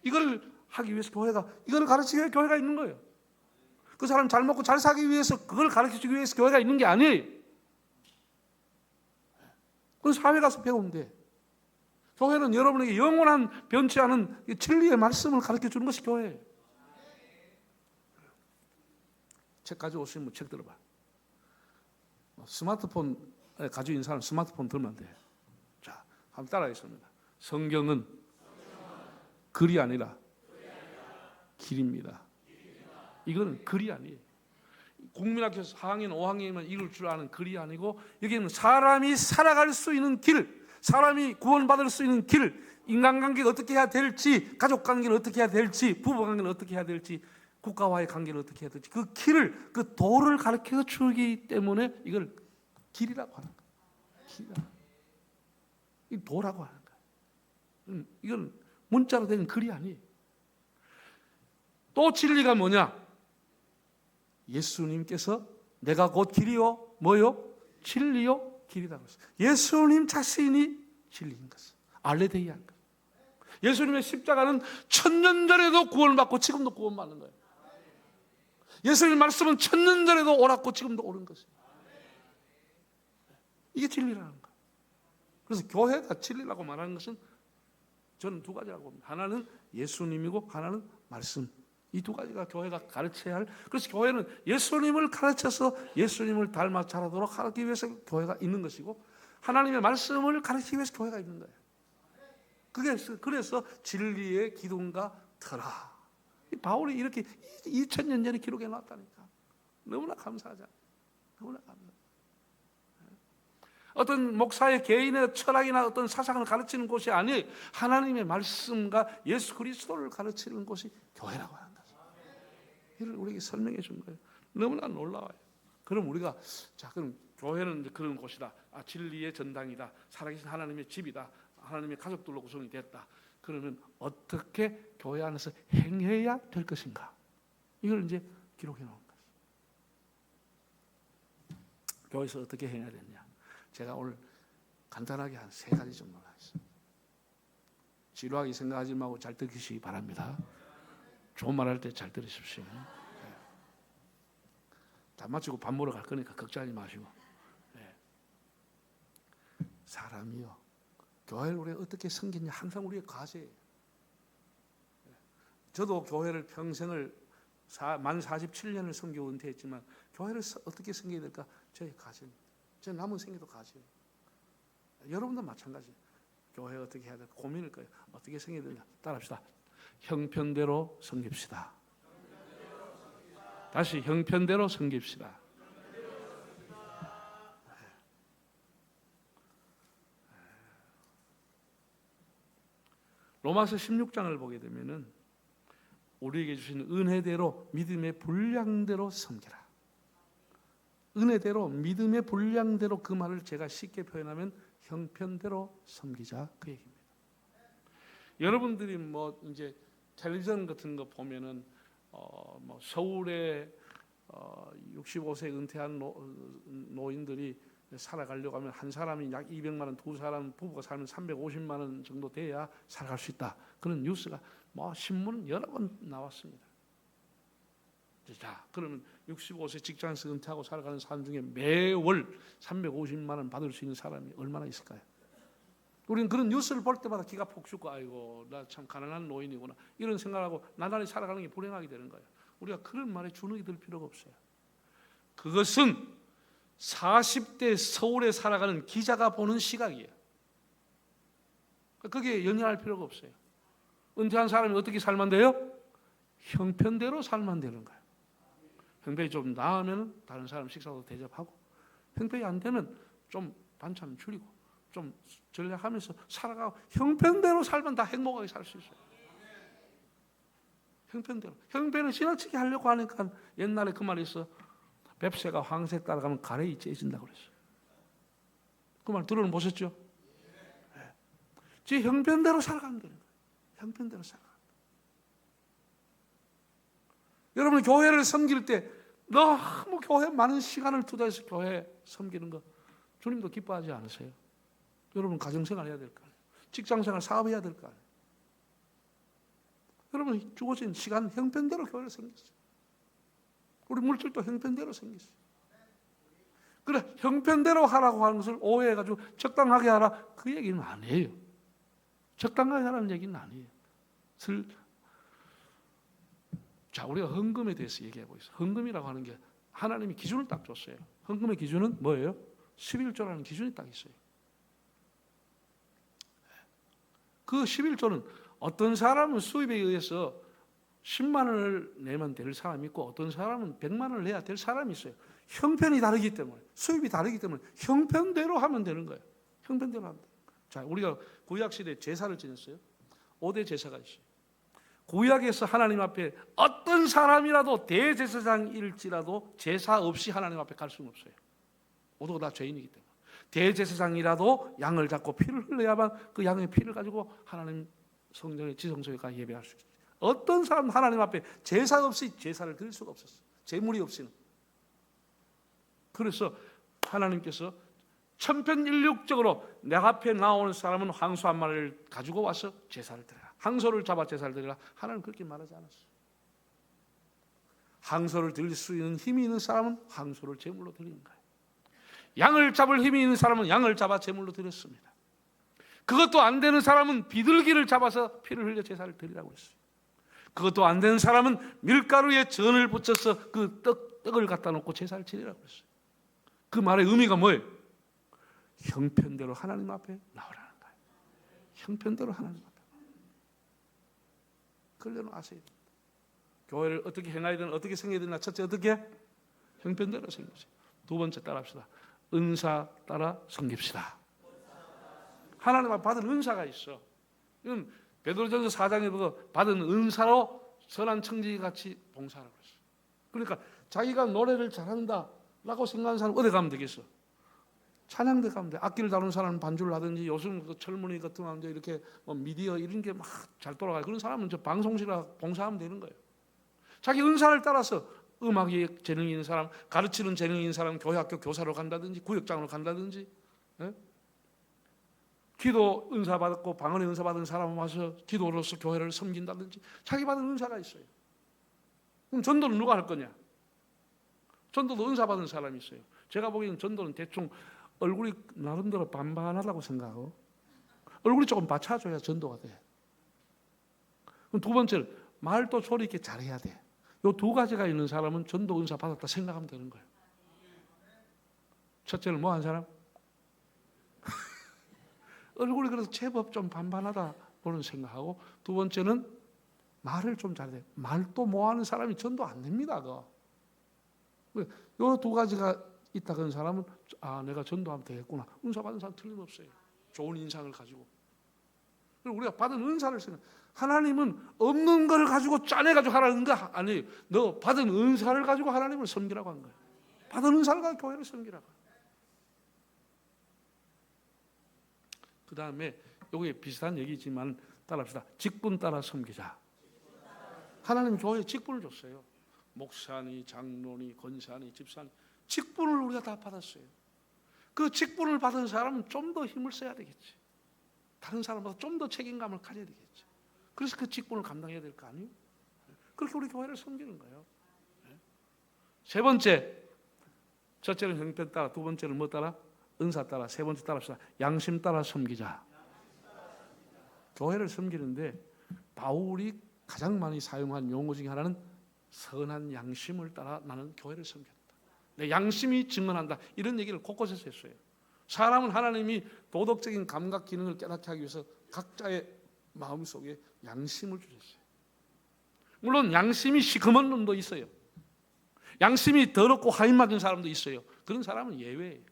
A: 이걸 하기 위해서 교회가 이걸 가르치기 위해 교회가 있는 거예요. 그 사람 잘 먹고 잘 살기 위해서 그걸 가르치기 위해서 교회가 있는 게 아니에요. 그건 사회 가서 배우면 돼. 교회는 여러분에게 영원한 변치 않은 진리의 말씀을 가르쳐 주는 것이 교회예요. 책 가지고 오시면 책 들어봐. 스마트폰 가지고 있는 사람 스마트폰 들면 안 돼. 자, 한번 따라하겠습니다. 성경은 글이 아니라 길입니다. 이거는 글이 아니에요. 국민학교 4학년, 5학년이면 읽을 줄 아는 글이 아니고 여기는 사람이 살아갈 수 있는 길, 사람이 구원받을 수 있는 길, 인간관계가 어떻게 해야 될지, 가족관계를 어떻게 해야 될지, 부부관계를 어떻게 해야 될지, 국가와의 관계를 어떻게 해야 될지 그 길을, 그 도를 가르쳐 주기 때문에 이걸 길이라고 하는 거예요. 길이라고. 이 도라고 하는 거예요. 이건 문자로 된 글이 아니에요. 또 진리가 뭐냐? 예수님께서 내가 곧 길이요 뭐요? 진리요 길이라고 했어요. 예수님 자신이 진리인 것은 알레데이아인 거예요. 예수님의 십자가는 1000년 전에도 구원받고 지금도 구원받는 거예요. 예수님 말씀은 1000년 전에도 옳았고 지금도 옳은 것이에요. 이게 진리라는 거예요. 그래서 교회가 진리라고 말하는 것은 저는 두 가지라고 봅니다. 하나는 예수님이고 하나는 말씀. 이 두 가지가 교회가 가르쳐야 할. 그래서 교회는 예수님을 가르쳐서 예수님을 닮아 자라도록 하기 위해서 교회가 있는 것이고 하나님의 말씀을 가르치기 위해서 교회가 있는 거예요. 그래서 진리의 기둥과 터라. 바울이 이렇게 2000년 전에 기록해 놨다니까. 너무나 감사하잖아요. 너무나 감사해요. 어떤 목사의 개인의 철학이나 어떤 사상을 가르치는 곳이 아니에요. 하나님의 말씀과 예수 그리스도를 가르치는 곳이 교회라고 하는 거죠. 이를 우리에게 설명해 준 거예요. 너무나 놀라워요. 그럼 우리가 자 그럼 교회는 이제 그런 곳이다. 진리의 전당이다. 살아계신 하나님의 집이다. 하나님의 가족들로 구성이 됐다. 그러면 어떻게 교회 안에서 행해야 될 것인가? 이걸 이제 기록해 놓은 거예요. 교회에서 어떻게 행해야 되냐? 제가 오늘 간단하게 한 3가지 정도 하겠습니다. 지루하게 생각하지 말고 잘 들으시기 바랍니다. 좋은 말 할 때 잘 들으십시오. 다 마치고 밥 먹으러 갈 거니까 걱정하지 마시고. 사람이요, 교회를 우리가 어떻게 섬기냐 항상 우리의 과제예요. 저도 교회를 평생을 만 47년을 섬기고 은퇴했지만 교회를 어떻게 섬겨야 될까 저의 과제입니다. 제 남은 생애도 과제예요. 여러분도 마찬가지예요. 교회 어떻게 해야 될까 고민일 거예요. 어떻게 섬겨야 되냐 따라합시다. 형편대로 섬깁시다. 다시 형편대로 섬깁시다. 로마서 16장을 보게 되면은 우리에게 주신 은혜대로 믿음의 분량대로 섬기라. 은혜대로 믿음의 분량대로, 그 말을 제가 쉽게 표현하면 형편대로 섬기자, 그 얘기입니다. 여러분들이 뭐 이제 텔레비전 같은 거 보면은 뭐 서울에 65세 은퇴한 노인들이 살아가려고 하면 한 사람이 약 200만 원, 두 사람 부부가 살면 350만 원 정도 돼야 살아갈 수 있다. 그런 뉴스가 뭐 신문 여러 번 나왔습니다. 자, 그러면 65세 직장에서 은퇴하고 살아가는 사람 중에 매월 350만 원 받을 수 있는 사람이 얼마나 있을까요? 우리는 그런 뉴스를 볼 때마다 기가 폭 죽고, 아이고 나 참 가난한 노인이구나, 이런 생각하고 나날이 살아가는 게 불행하게 되는 거예요. 우리가 그런 말에 주눅이 들 필요가 없어요. 그것은 40대 서울에 살아가는 기자가 보는 시각이에요. 그게 연연할 필요가 없어요. 은퇴한 사람이 어떻게 살면 돼요? 형편대로 살면 되는 거예요. 형편이 좀 나으면 다른 사람 식사도 대접하고, 형편이 안 되면 좀 반찬 줄이고 좀 전략하면서 살아가고, 형편대로 살면 다 행복하게 살 수 있어요. 형편대로. 형편을 지나치게 하려고 하니까 옛날에 그 말이 있어. 뱁새가 황새 따라가면 가래이 째진다고 그랬어요. 그 말 들어보셨죠? 네. 제 형편대로 살아가면 되는 거예요. 형편대로 살아가면. 여러분 교회를 섬길 때 너무 교회 많은 시간을 투자해서 교회 섬기는 거 주님도 기뻐하지 않으세요? 여러분 가정생활 해야 될 거 아니에요. 직장생활, 사업해야 될 거 아니에요. 여러분 주어진 시간 형편대로 교회를 섬겼어요. 우리 물질도 형편대로 생겼어요. 그래, 형편대로 하라고 하는 것을 오해해가지고 적당하게 하라, 그 얘기는 아니에요. 적당하게 하라는 얘기는 아니에요. 자, 우리가 헌금에 대해서 얘기하고 있어요. 헌금이라고 하는 게 하나님이 기준을 딱 줬어요. 헌금의 기준은 뭐예요? 11조라는 기준이 딱 있어요. 그 11조는 어떤 사람은 수입에 의해서 10만 원을 내면 될 사람이 있고, 어떤 사람은 100만 원을 내야 될 사람이 있어요. 형편이 다르기 때문에, 수입이 다르기 때문에 형편대로 하면 되는 거예요. 형편대로 하면 돼요. 자, 우리가 구약시대에 제사를 지냈어요. 5대 제사가 있어요. 구약에서 하나님 앞에 어떤 사람이라도 대제사장일지라도 제사 없이 하나님 앞에 갈 수는 없어요. 모두가 다 죄인이기 때문에. 대제사장이라도 양을 잡고 피를 흘려야만 그 양의 피를 가지고 하나님 성전의 지성소에 가 예배할 수 있어요. 어떤 사람 하나님 앞에 제사 없이 제사를 드릴 수가 없었어요. 제물이 없이는. 그래서 하나님께서 천편일률적으로 내 앞에 나오는 사람은 황소 한 마리를 가지고 와서 제사를 드려라. 항소를 잡아 제사를 드리라. 하나님은 그렇게 말하지 않았어요. 항소를 드릴 수 있는 힘이 있는 사람은 항소를 제물로 드리는 거예요. 양을 잡을 힘이 있는 사람은 양을 잡아 제물로 드렸습니다. 그것도 안 되는 사람은 비둘기를 잡아서 피를 흘려 제사를 드리라고 했어요. 그것도 안 되는 사람은 밀가루에 전을 붙여서 그 떡을 갖다 놓고 제사를 지내라고 했어요. 그 말의 의미가 뭐예요? 형편대로 하나님 앞에 나오라는 거예요. 형편대로 하나님 앞에. 그걸 아셔야 됩니다. 교회를 어떻게 행해야 되나, 어떻게 생겨야 되나. 첫째, 어떻게? 형편대로 생깁시다. 두 번째, 따라합시다. 은사 따라 섬깁시다. 하나님 앞에 받은 은사가 있어. 이건 베드로전서 4장에 보고 받은 은사로 선한 청지기같이 봉사하라고 했어요. 그러니까 자기가 노래를 잘한다라고 생각하는 사람은 어디 가면 되겠어? 찬양대 가면 돼. 악기를 다루는 사람은 반주를 하든지, 요즘 그 젊은이 같은 경우는 이렇게 뭐 미디어 이런 게 막 잘 돌아가요. 그런 사람은 저 방송실에 봉사하면 되는 거예요. 자기 은사를 따라서 음악에 재능이 있는 사람, 가르치는 재능이 있는 사람, 교회학교 교사로 간다든지, 구역장으로 간다든지, 예? 기도 은사 받았고 방언의 은사 받은 사람 와서 기도로서 교회를 섬긴다든지, 자기 받은 은사가 있어요. 그럼 전도는 누가 할 거냐? 전도도 은사 받은 사람이 있어요. 제가 보기에는 전도는 대충 얼굴이 나름대로 반반하다고 생각하고, 얼굴이 조금 받쳐줘야 전도가 돼. 그럼 두 번째는 말도 소리 있게 잘해야 돼. 이 두 가지가 있는 사람은 전도 은사 받았다 생각하면 되는 거예요. 첫째는 뭐 한 사람? 얼굴이 그래서 제법 좀 반반하다 그런 생각하고, 두 번째는 말을 좀 잘해야 돼. 말도 못하는 사람이 전도 안 됩니다. 요 두 가지가 있다 그런 사람은 내가 전도하면 되겠구나. 은사 받은 사람 틀림없어요. 좋은 인상을 가지고. 그리고 우리가 받은 은사를 쓰는, 하나님은 없는 걸 가지고 짜내가지고 하라는 거 아니에요. 너 받은 은사를 가지고 하나님을 섬기라고 한 거예요. 받은 은사를 가지고 교회를 섬기라고. 그 다음에 여기에 비슷한 얘기지만 따라합시다. 직분 따라 섬기자. 하나님 교회에 직분을 줬어요. 목사니, 장로니, 권사니, 집사니, 직분을 우리가 다 받았어요. 그 직분을 받은 사람은 좀 더 힘을 써야 되겠지. 다른 사람보다 좀 더 책임감을 가져야 되겠지. 그래서 그 직분을 감당해야 될 거 아니에요? 그렇게 우리 교회를 섬기는 거예요. 세 번째, 첫째는 형편 따라, 두 번째는 뭐 따라? 은사 따라, 세 번째 따라합시다. 양심 따라 섬기자. 교회를 섬기는데 바울이 가장 많이 사용한 용어 중에 하나는 선한 양심을 따라 나는 교회를 섬겼다. 내 양심이 증언한다. 이런 얘기를 곳곳에서 했어요. 사람은 하나님이 도덕적인 감각 기능을 깨닫게 하기 위해서 각자의 마음속에 양심을 주셨어요. 물론 양심이 시커먼 놈도 있어요. 양심이 더럽고 하인 맞은 사람도 있어요. 그런 사람은 예외예요.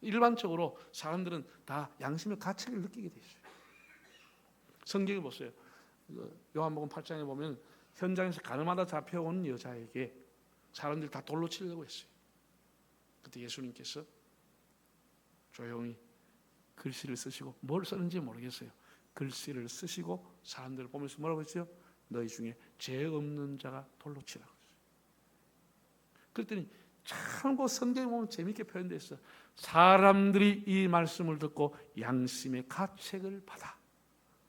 A: 일반적으로 사람들은 다 양심의 가책을 느끼게 돼 있어요. 성경에 보세요. 요한복음 8장에 보면 현장에서 가늠하다 잡혀온 여자에게 사람들이 다 돌로 치려고 했어요. 그때 예수님께서 조용히 글씨를 쓰시고, 뭘 쓰는지 모르겠어요. 글씨를 쓰시고 사람들을 보면서 뭐라고 했어요? 너희 중에 죄 없는 자가 돌로 치라고 했어요. 그랬더니 참고 성경에 보면 재미있게 표현되어 있어요. 사람들이 이 말씀을 듣고 양심의 가책을 받아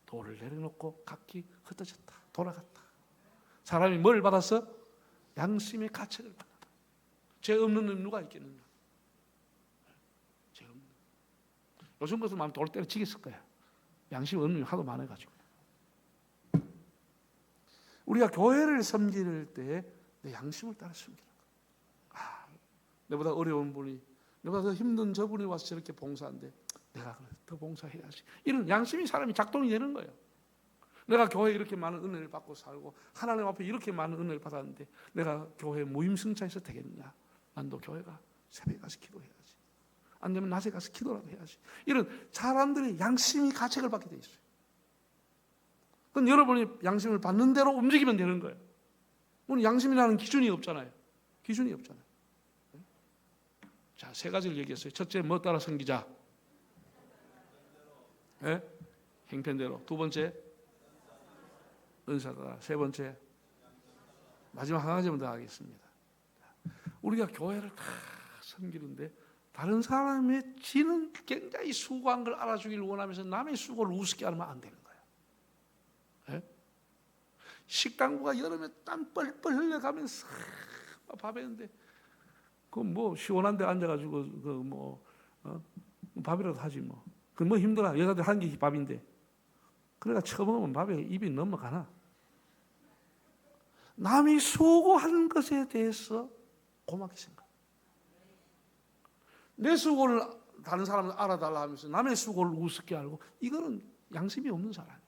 A: 돌을 내려놓고 각기 흩어졌다. 돌아갔다. 사람이 뭘 받았어? 양심의 가책을 받아. 죄 없는 놈 누가 있겠느냐? 죄 없는. 요즘 것은 마음 돌 때려 치겠을 거야. 양심 없는 놈이 하도 많아가지고. 우리가 교회를 섬길 때 내 양심을 따라 섬기는 거야. 내보다 어려운 분이, 내보다 더 힘든 저분이 와서 저렇게 봉사하는데 내가 더 봉사해야지. 이런 양심이 사람이 작동이 되는 거예요. 내가 교회에 이렇게 많은 은혜를 받고 살고 하나님 앞에 이렇게 많은 은혜를 받았는데 내가 교회에 무임승차해서 되겠느냐? 난도 교회가 새벽에 가서 기도해야지. 안 되면 낮에 가서 기도라도 해야지. 이런 사람들의 양심이 가책을 받게 돼 있어요. 그럼 여러분이 양심을 받는 대로 움직이면 되는 거예요. 오늘 양심이라는 기준이 없잖아요. 기준이 없잖아요. 자, 세 가지를 얘기했어요. 첫째, 뭐 따라 섬기자? 네? 형편대로. 두 번째, 은사 따라. 세 번째, 마지막 한 가지만 더 하겠습니다. 우리가 교회를 다 섬기는데 다른 사람의 지는 굉장히 수고한 걸 알아주길 원하면서 남의 수고를 우습게 하면 안 되는 거예요. 네? 식당부가 여름에 땀 뻘뻘 흘려가면서 밥했는데 그 뭐 시원한 데 앉아가지고 밥이라도 하지 뭐. 그 뭐 힘들어. 여자들 하는 게 밥인데. 그러니까 처먹으면 밥에 입이 넘어가나. 남이 수고한 것에 대해서 고맙게 생각. 내 수고를 다른 사람을 알아달라 하면서 남의 수고를 우습게 알고, 이거는 양심이 없는 사람이야.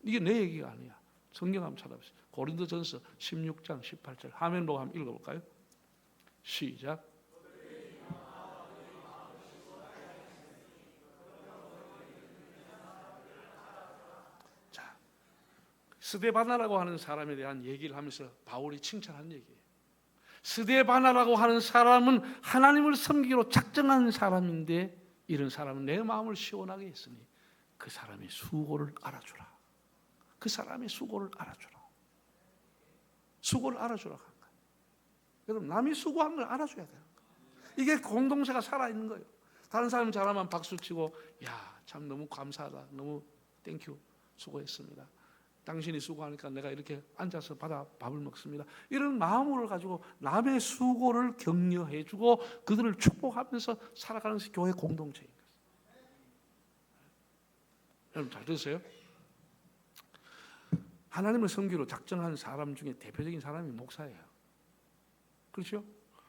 A: 이게 내 얘기가 아니야. 성경 한번 찾아보세요. 고린도전서 16장 18절 화면 보고 한번 읽어볼까요? 시작. 자, 스데바나라고 하는 사람에 대한 얘기를 하면서 바울이 칭찬한 얘기예요. 스데바나라고 하는 사람은 하나님을 섬기기로 작정한 사람인데 이런 사람은 내 마음을 시원하게 했으니 그 사람의 수고를 알아주라. 그 사람의 수고를 알아주라. 수고를 알아주라 한 거예요. 여러분, 남이 수고한 걸 알아줘야 돼요. 이게 공동체가 살아있는 거예요. 다른 사람이 잘하면 박수치고, 야, 참 너무 감사하다. 너무 땡큐. 수고했습니다. 당신이 수고하니까 내가 이렇게 앉아서 받아 밥을 먹습니다. 이런 마음을 가지고 남의 수고를 격려해주고 그들을 축복하면서 살아가는 것이 교회 공동체인 거예요. 여러분 잘 들으세요? 하나님을 섬기로 작정한 사람 중에 대표적인 사람이 목사예요. 그렇죠?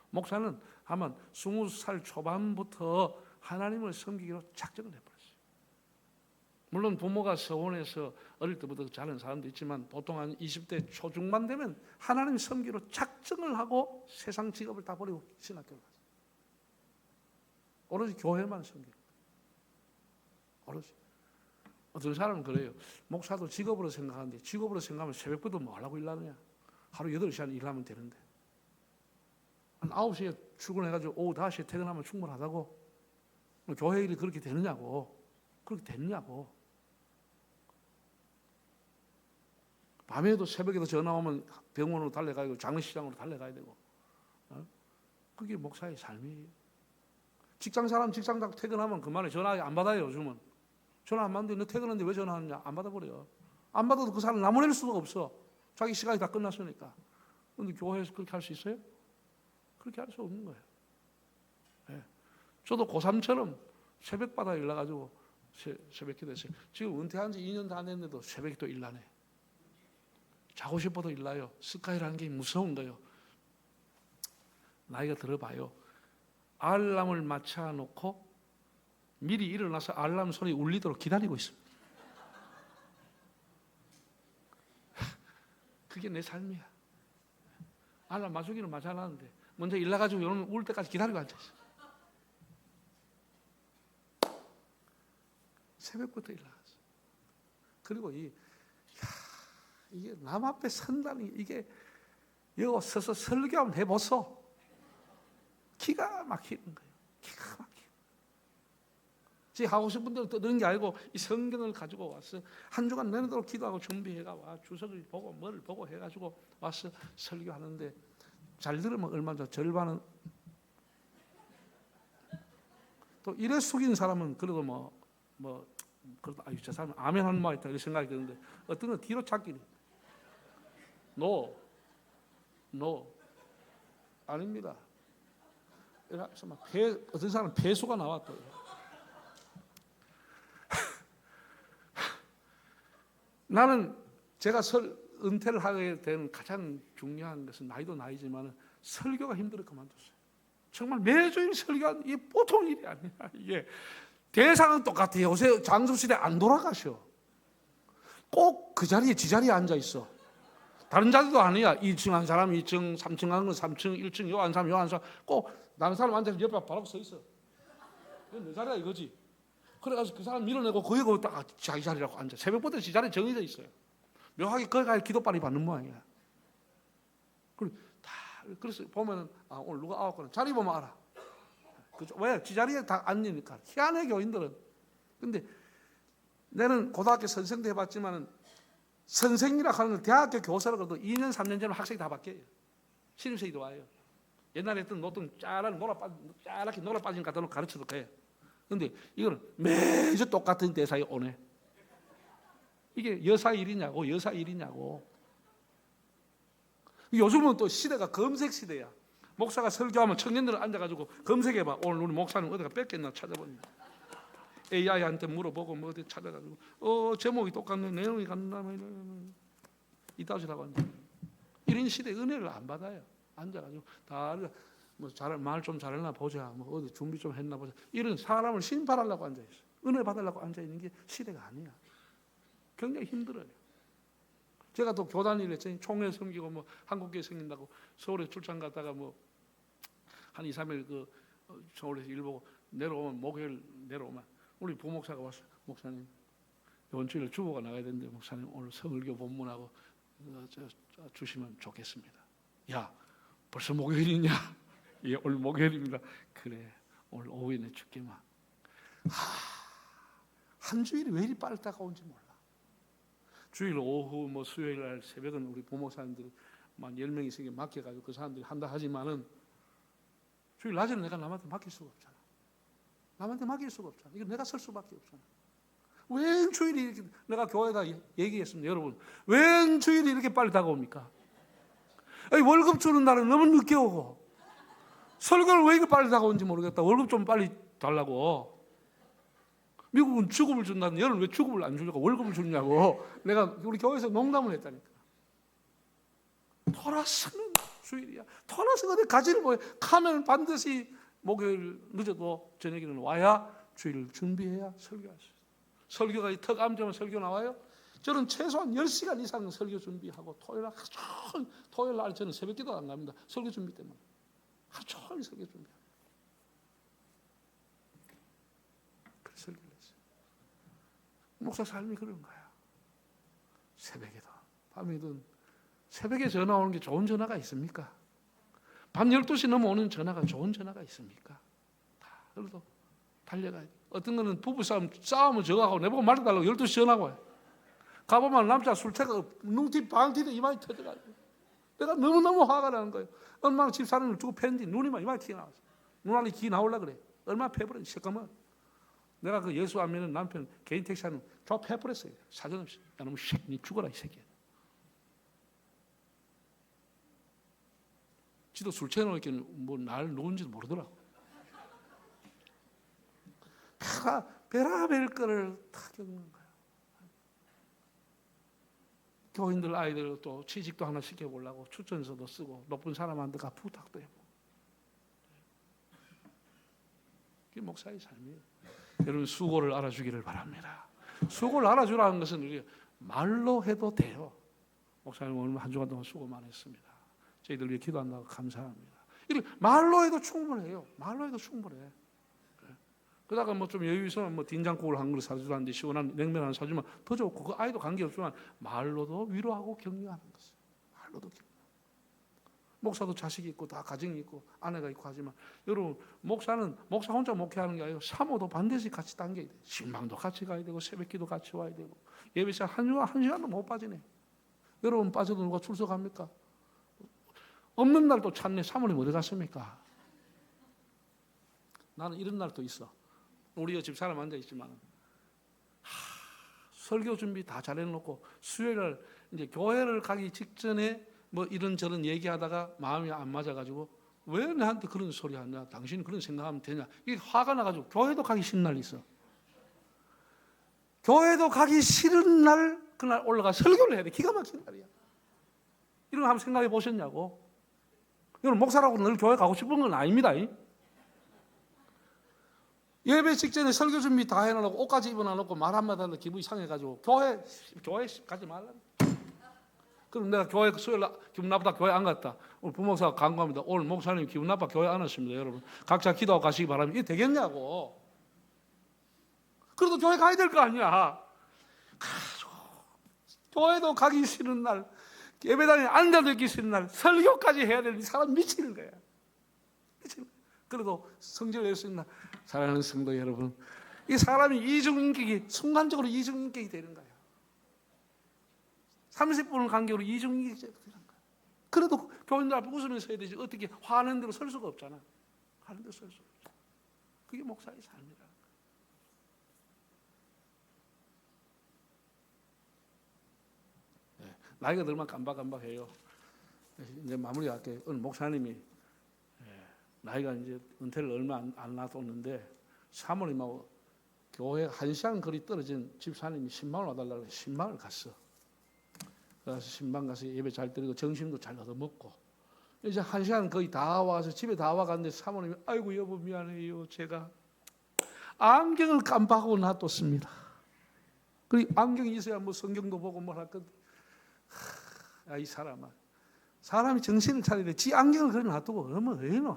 A: 목사는 아마 20살 초반부터 하나님을 섬기기로 작정을 해버렸어요. 물론 부모가 서원해서 어릴 때부터 자란 사람도 있지만 보통 한 20대 초중반 되면 하나님 섬기로 작정을 하고 세상 직업을 다 버리고 신학교를 갔어요. 오로지 교회만 섬기는 거예요. 오로지. 어떤 사람은 그래요. 목사도 직업으로 생각하는데 직업으로 생각하면 새벽부터 뭐 하려고 일하느냐. 하루 8시간 일하면 되는데 한 9시에 출근해가지고 오후 5시에 퇴근하면 충분하다고. 교회 일이 그렇게 되느냐고. 그렇게 됐냐고. 밤에도 새벽에도 전화 오면 병원으로 달려가야 되고 장례식장으로 달려가야 되고. 그게 목사의 삶이에요. 직장 사람 직장 퇴근하면 그만에 전화 안 받아요. 요즘은 전화 안 받는데 너 퇴근했는데 왜 전화하느냐. 안 받아버려요. 안 받아도 그 사람 나무낼 수가 없어. 자기 시간이 다 끝났으니까. 그런데 교회에서 그렇게 할 수 있어요? 그렇게 할 수 없는 거예요. 네. 저도 고3처럼 새벽마다 일나가지고 새벽 기도했어요. 지금 은퇴한 지 2년 다 됐는데도 새벽에 또 일나네. 자고 싶어도 일나요. 스카이라는 게 무서운 거예요. 나이가 들어봐요. 알람을 맞춰놓고 미리 일어나서 알람 소리 울리도록 기다리고 있습니다. 그게 내 삶이야. 알람 맞추기는 맞춰놨는데 먼저 일나가지고 여러분 울 때까지 기다리고 앉아있어. 새벽부터 일어났어. 그리고 이게 남 앞에 선다는 이게 여기 서서 설교 한번 해보소. 기가 막히는 거예요. 기가 막히는. 제 하고 싶은 대로 떠드는 게 아니고 이 성경을 가지고 와서 한 주간 내내도록 기도하고 준비해가 와 주석을 보고 뭘 보고 해가지고 와서 설교하는데 잘 들으면 얼마나 절반은 또 이래 숙인 사람은 그래도 그래도 아유 저 사람 아멘 하는 말 있다 이런 생각이 드는데 어떤 건 뒤로 찾기는 No 아닙니다. 그래서 막 어떤 사람은 폐수가 나왔대요. 나는 제가 은퇴를 하게 된 가장 중요한 것은 나이도 나이지만 설교가 힘들어 그만뒀어요. 정말 매주일 설교하는 이게 보통 일이 아니야. 이게 대상은 똑같아요. 요새 장수시대 안 돌아가셔. 꼭 그 자리에 지자리에 앉아 있어. 다른 자리도 아니야. 2층 한 사람, 2층, 3층 한 건 3층, 1층 요 한 사람, 요 한 사람. 꼭 다른 사람 앉아서 옆에 바라보고 서 있어. 그건 내 자리야 이거지. 그래가지고 그 사람 밀어내고 거기 딱 자기 자리라고 앉아. 새벽부터 지 자리 정해져 있어요. 묘하게 거기 가야 기도빨이 받는 모양이야. 그래서 보면은 오늘 누가 아웃거나 자리 보면 알아. 그죠? 왜? 지 자리에 다 앉으니까. 희한해 교인들은. 근데 나는 고등학교 선생도 해봤지만은 선생이라 하는 건 대학교 교사라 그래도 2년 3년 전에 학생이 다 바뀌어요. 신입생이 와요. 옛날에 했던 노동 짜랗게 놀아 빠진 것 같다고 가르쳐도 돼. 근데 이거는 매주 똑같은 대사에 오네. 이게 여사 일이냐고. 요즘은 또 시대가 검색 시대야. 목사가 설교하면 청년들은 앉아가지고 검색해봐. 오늘 우리 목사는 어디가 뺏겼나 찾아봅니다. AI한테 물어보고 뭐 어디 찾아가지고 제목이 똑같네 내용이 같나 이따시라고 한다. 이런 시대에 은혜를 안 받아요. 앉아가지고 다 말 좀 잘했나 보자. 뭐 어디 준비 좀 했나 보자. 이런 사람을 심판하려고 앉아 있어. 은혜 받으려고 앉아 있는 게 시대가 아니야. 굉장히 힘들어요. 제가 또 교단 일 했더니 총회 섬기고 한국교회 섬긴다고 서울에 출장 갔다가 한 2, 3일 서울에서 일 보고 내려오면 목요일 내려오면 우리 부목사가 왔어요. 목사님 이번 주일 주보가 나가야 되는데 목사님 오늘 설교 본문하고 주시면 좋겠습니다. 야 벌써 목요일이냐? 예 오늘 목요일입니다. 그래 오늘 오후에 줄게만. 한 주일이 왜 이리 빨리 다가온지 몰라. 주일 오후 수요일 날 새벽은 우리 부목사님들이 10명 이상에 맡겨가지고 그 사람들이 한다 하지만은 주일 낮에는 내가 남한테 맡길 수가 없잖아. 이거 내가 설 수밖에 없잖아. 웬 주일이 이렇게 내가 교회에다 얘기했습니다. 여러분 웬 주일이 이렇게 빨리 다가옵니까? 월급 주는 날은 너무 늦게 오고 설교를 왜 이렇게 빨리 다가오는지 모르겠다. 월급 좀 빨리 달라고. 미국은 주급을 준다는데 여러분 왜 주급을 안 주려고 월급을 주냐고 내가 우리 교회에서 농담을 했다니까. 토라스는 주일이야. 토라스가 어디 가지를 뭐해. 가면 반드시 목요일 늦어도 저녁에는 와야 주일을 준비해야 설교할 수 있어요. 설교가 턱 암자면 설교 나와요? 저는 최소한 10시간 이상 설교 준비하고 토요일 날 저는 새벽 기도 안 갑니다. 설교 준비 때문에. 하루 종일 설교 준비하고. 그래서 설교를 했어요. 목사 삶이 그런 거야. 새벽에도 밤에든 새벽에 전화 오는 게 좋은 전화가 있습니까? 밤 12시 넘어오는 전화가 좋은 전화가 있습니까? 다 그래도 달려가야 돼. 어떤 거는 부부싸움을 저하고 내보고 말해달라고 12시 전화가 와요. 가보면 남자 술태가 눈티 방티도 이마에 터져가지고 내가 너무너무 화가 나는 거예요. 얼마나 집사람을 두고 팬지 눈이 막 이마에 티 나왔어. 눈알이 기 나올라 그래. 얼마나 패버렸어. 잠깐만. 내가 그 예수 안 믿는 남편 개인 택시하는 저 패버렸어요. 사정없이. 야 너무 니 죽어라 이 새끼야. 지도 술 취해놓으니까 뭐날 놓은지도 모르더라고. 베라벨 거를 다 겪는 거야. 교인들 아이들 또 취직도 하나 시켜보려고 추천서도 쓰고 높은 사람한테 가 부탁도 해보고. 그게 목사의 삶이에요. 여러분 수고를 알아주기를 바랍니다. 수고를 알아주라는 것은 우리 말로 해도 돼요. 목사님 오늘 한 주간 동안 수고 많았습니다. 저희들 위해 기도한다고 감사합니다. 이렇게 말로 해도 충분해요. 말로 해도 충분해. 그러다가 뭐 좀 여유 있으면 뭐 된장국을 한 그릇 사주라는데 시원한 냉면 하나 사주면 더 좋고 그 아이도 관계없지만 말로도 위로하고 격려하는 것이에요. 말로도 격려. 목사도 자식이 있고 다 가정이 있고 아내가 있고 하지만 여러분 목사는 목사 혼자 목회하는 게 아니고 사모도 반드시 같이 당겨야 돼. 신방도 같이 가야 되고 새벽기도 같이 와야 되고 예배 시간 한 시간도 못 빠지네. 여러분 빠져도 누가 출석합니까? 없는 날도 찾네. 사모님 어디 갔습니까? 나는 이런 날도 있어. 우리 집사람 앉아있지만 설교 준비 다 잘해놓고 수요일날 이제 교회를 가기 직전에 뭐 이런저런 얘기하다가 마음이 안 맞아가지고 왜 나한테 그런 소리 하냐, 당신이 그런 생각하면 되냐, 이게 화가 나가지고 교회도 가기 싫은 날이 있어. 교회도 가기 싫은 날 그날 올라가 설교를 해야 돼. 기가 막힌 날이야. 이런 거 한번 생각해 보셨냐고. 이건 목사라고 늘 교회 가고 싶은 건 아닙니다. 예배 직전에 설교 준비 다 해놓고 옷까지 입어놔놓고 말 한마디 하는데 기분이 상해가지고 교회 가지 말라. 그럼 내가 교회 수요일 기분 나쁘다 교회 안 갔다. 오늘 부목사가 간구합니다. 오늘 목사님 기분 나빠 교회 안 왔습니다. 여러분 각자 기도하고 가시기 바랍니다. 이게 되겠냐고. 그래도 교회 가야 될 거 아니야. 교회도 가기 싫은 날, 예배당에 앉아도 있기 싫은 날 설교까지 해야 되는 이 사람 미치는 거야. 미치는 거야. 그래도 성질 낼 수 있나? 사랑하는 성도 여러분, 이 사람이 이중인격이 순간적으로 이중인격이 되는 거예요. 30분을 간격으로 이중인격이 되는 거예요. 그래도 교인들 앞에 웃으면서 해야 되지 어떻게 화내는 대로 설 수가 없잖아. 화내는 대로 설 수가 없잖아. 그게 목사의 삶이라. 네, 나이가 들면 깜박깜박해요. 이제 마무리할게요. 오늘 목사님이 나이가 이제 은퇴를 얼마 안 놔뒀는데 사모님하고 교회 1시간 거리 떨어진 집사님이 신방을 와달라고 해서 신방을 갔어. 그래서 신방 가서 예배 잘 드리고 점심도 잘 얻어먹고 이제 1시간 거의 다 와서 집에 다 와갔는데 사모님이 아이고 여보 미안해요. 제가 안경을 깜빡하고 놔뒀습니다. 그리고 안경이 있어야 뭐 성경도 보고 뭘 할거든. 이 사람아. 사람이 정신을 차려야 돼. 지 안경을 그래 놔두고 그러면 왜 이러?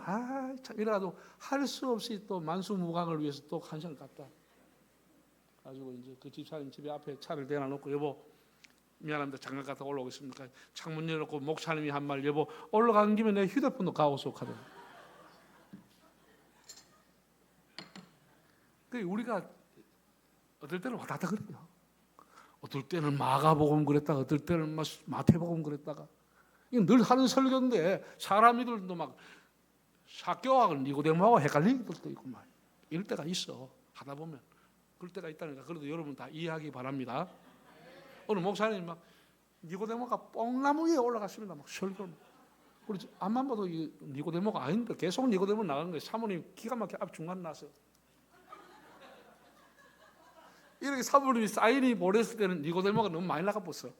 A: 참 이래가지고 할 수 없이 또 만수무강을 위해서 또 1시간 갔다. 가지고 이제 그 집사님 집에 앞에 차를 대놔놓고 여보 미안합니다. 잠깐 갔다 올라오겠습니다. 창문 열어놓고 목사님이 한 말 여보 올라가는 김에 내 휴대폰도 가오소 하더라고. 그 우리가 어떨 때는 와다다 그래요. 어떨 때는 마가복음 그랬다가 어떨 때는 마태복음 그랬다가 이건 늘 하는 설교인데 사람들도 막 샤교하고 니고데모하고 헷갈리는 것도 있고 막 이럴 때가 있어. 하다 보면 그럴 때가 있다니까. 그래도 여러분 다 이해하기 바랍니다. 오늘 목사님 막 니고데모가 뽕나무 위에 올라갔습니다. 막 설교. 우리 앞만 봐도 니고데모가 아닌데 계속 니고데모 나가는 거예요. 사모님 기가 막히게 앞 중간 나서 이렇게 사모님이 사인이 보냈을 때는 니고데모가 너무 많이 나가버렸어.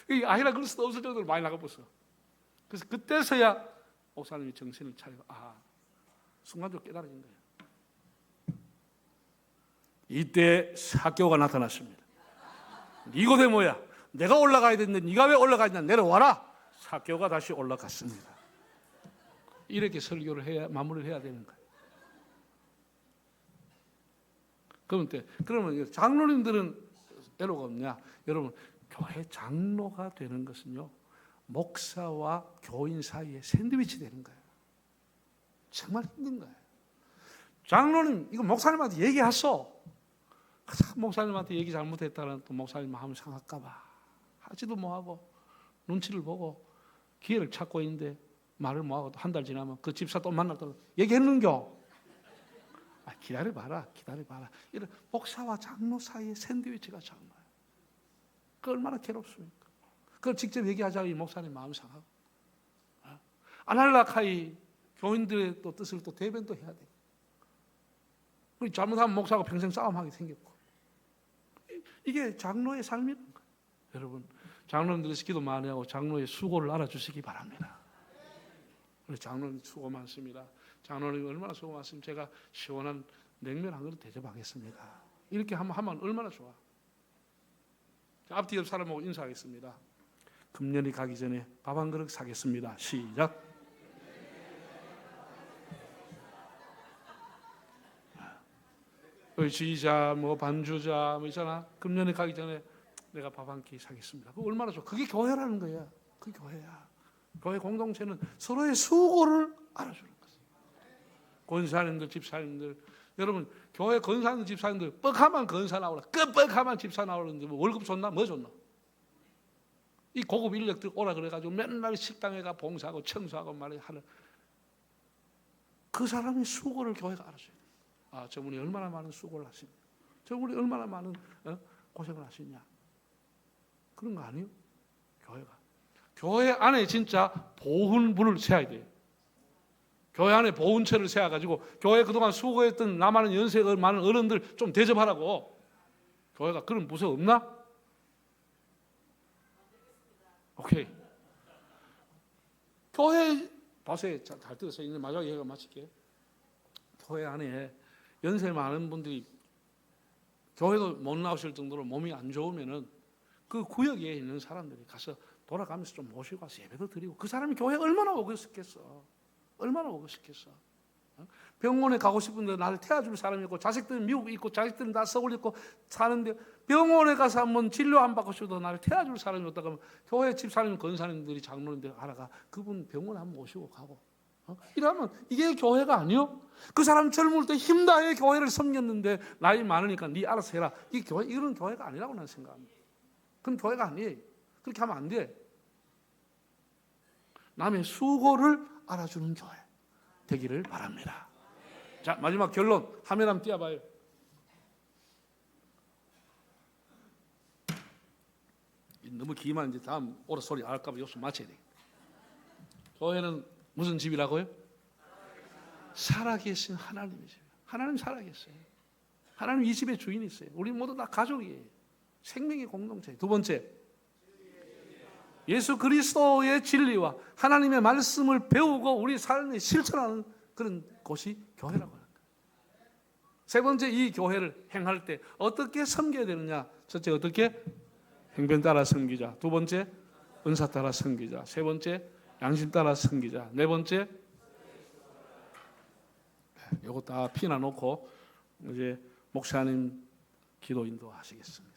A: 이 아이라 그럴 수도 없을 정도로 많이 나가버렸어. 그래서 그때서야 목사님이 정신을 차리고 순간적으로 깨달아진 거예요. 이때 사개오가 나타났습니다. 니고데모야, 내가 올라가야 되는데 네가 왜 올라가 있냐, 내려와라. 사개오가 다시 올라갔습니다. 이렇게 설교를 해야, 마무리를 해야 되는 거예요. 그러면 장로님들은 애로가 없냐? 여러분, 교회 장로가 되는 것은요, 목사와 교인 사이에 샌드위치 되는 거예요. 정말 힘든 거예요. 장로님, 이거 목사님한테 얘기하소. 목사님한테 얘기 잘못했다는 또 목사님 마음 상할까 봐 하지도 못하고 눈치를 보고 기회를 찾고 있는데 말을 못하고 또 한 달 지나면 그 집사 또 만났다고 얘기했는겨. 기다려봐라. 이런 목사와 장로 사이의 샌드위치가 정말 그 얼마나 괴롭습니까? 그걸 직접 얘기하자고 이 목사님 마음 상하고, 아날라카이 교인들의 또 뜻을 또 대변도 해야 되고, 우리 잘못하면 목사하고 평생 싸움하게 생겼고, 이게 장로의 삶이라는 거예요. 여러분, 장로님들에서 기도 많이 하고 장로의 수고를 알아주시기 바랍니다. 우리 장로님 수고 많습니다. 장로님 얼마나 수고 많습니까? 제가 시원한 냉면 한 그릇 대접하겠습니다. 이렇게 하면 얼마나 좋아. 앞뒤 옆 사람하고 인사하겠습니다. 금년이 가기 전에 밥 한 그릇 사겠습니다. 시작. 지휘자, 반주자, 있잖아. 금년에 가기 전에 내가 밥 한 끼 사겠습니다. 그거 얼마나 좋아. 그게 교회라는 거야. 그게 교회야. 교회 공동체는 서로의 수고를 알아주는 거지. 권사님들, 집사님들, 여러분, 교회 권사님들, 집사님들 뻑하면 권사 나오라. 뻑하면 집사 나오는데 뭐 월급 줬나? 뭐 줬나? 이 고급 인력들 오라 그래가지고 맨날 식당에 가 봉사하고 청소하고 말이야 하는 그 사람의 수고를 교회가 알아줘야 돼. 저분이 얼마나 많은 수고를 하시냐, 저분이 얼마나 많은 고생을 하시냐, 그런 거 아니에요? 교회 안에 진짜 보훈부를 세워야 돼요. 교회 안에 보훈처를 세워가지고 교회 그동안 수고했던 남아는 연세 많은 어른들 좀 대접하라고. 교회가 그런 부서 없나? 오케이. 교회 보세요. 잘 들으세요. 이제 마지막 얘기가 마칠게요. 교회 안에 연세 많은 분들이 교회도 못 나오실 정도로 몸이 안 좋으면은 그 구역에 있는 사람들이 가서 돌아가면서 좀 모시고 와서 예배도 드리고, 그 사람이 교회 얼마나 오고 싶겠어. 얼마나 오고 싶겠어. 병원에 가고 싶은데 나를 태워줄 사람이 있고, 자식들은 미국에 있고, 자식들은 다 서울 있고 사는데 병원에 가서 한번 치료 안 받고 싶어도 나를 태워줄 사람이 없다고 하면 교회 집사님, 권사님들이, 장로님들 알아가 그분 병원에 한번 모시고 가고, 이러면 이게 교회가 아니요? 그 사람 젊을 때 힘다해 교회를 섬겼는데 나이 많으니까 네 알아서 해라. 이거는 교회가 아니라고 나는 생각합니다. 그건 교회가 아니에요. 그렇게 하면 안 돼. 남의 수고를 알아주는 교회 되기를 바랍니다. 자, 마지막 결론 화면 한번 띄워봐요. 너무 기만 이제 다음 오라 소리 알까봐 요소 맞춰야 돼. 교회는 무슨 집이라고요? 살아계신 하나님의 집. 하나님 살아계세요. 하나님 이 집의 주인이세요. 우리 모두 다 가족이에요. 생명의 공동체. 두 번째, 예수 그리스도의 진리와 하나님의 말씀을 배우고 우리 삶에 실천하는 그런 곳이 교회라고 합니다. 세 번째, 이 교회를 행할 때 어떻게 섬겨야 되느냐? 첫째, 어떻게? 행변 따라 섬기자. 두 번째, 은사 따라 섬기자. 세 번째, 양심 따라 섬기자. 네 번째, 이거 다 피나 놓고 이제 목사님 기도 인도하시겠습니다.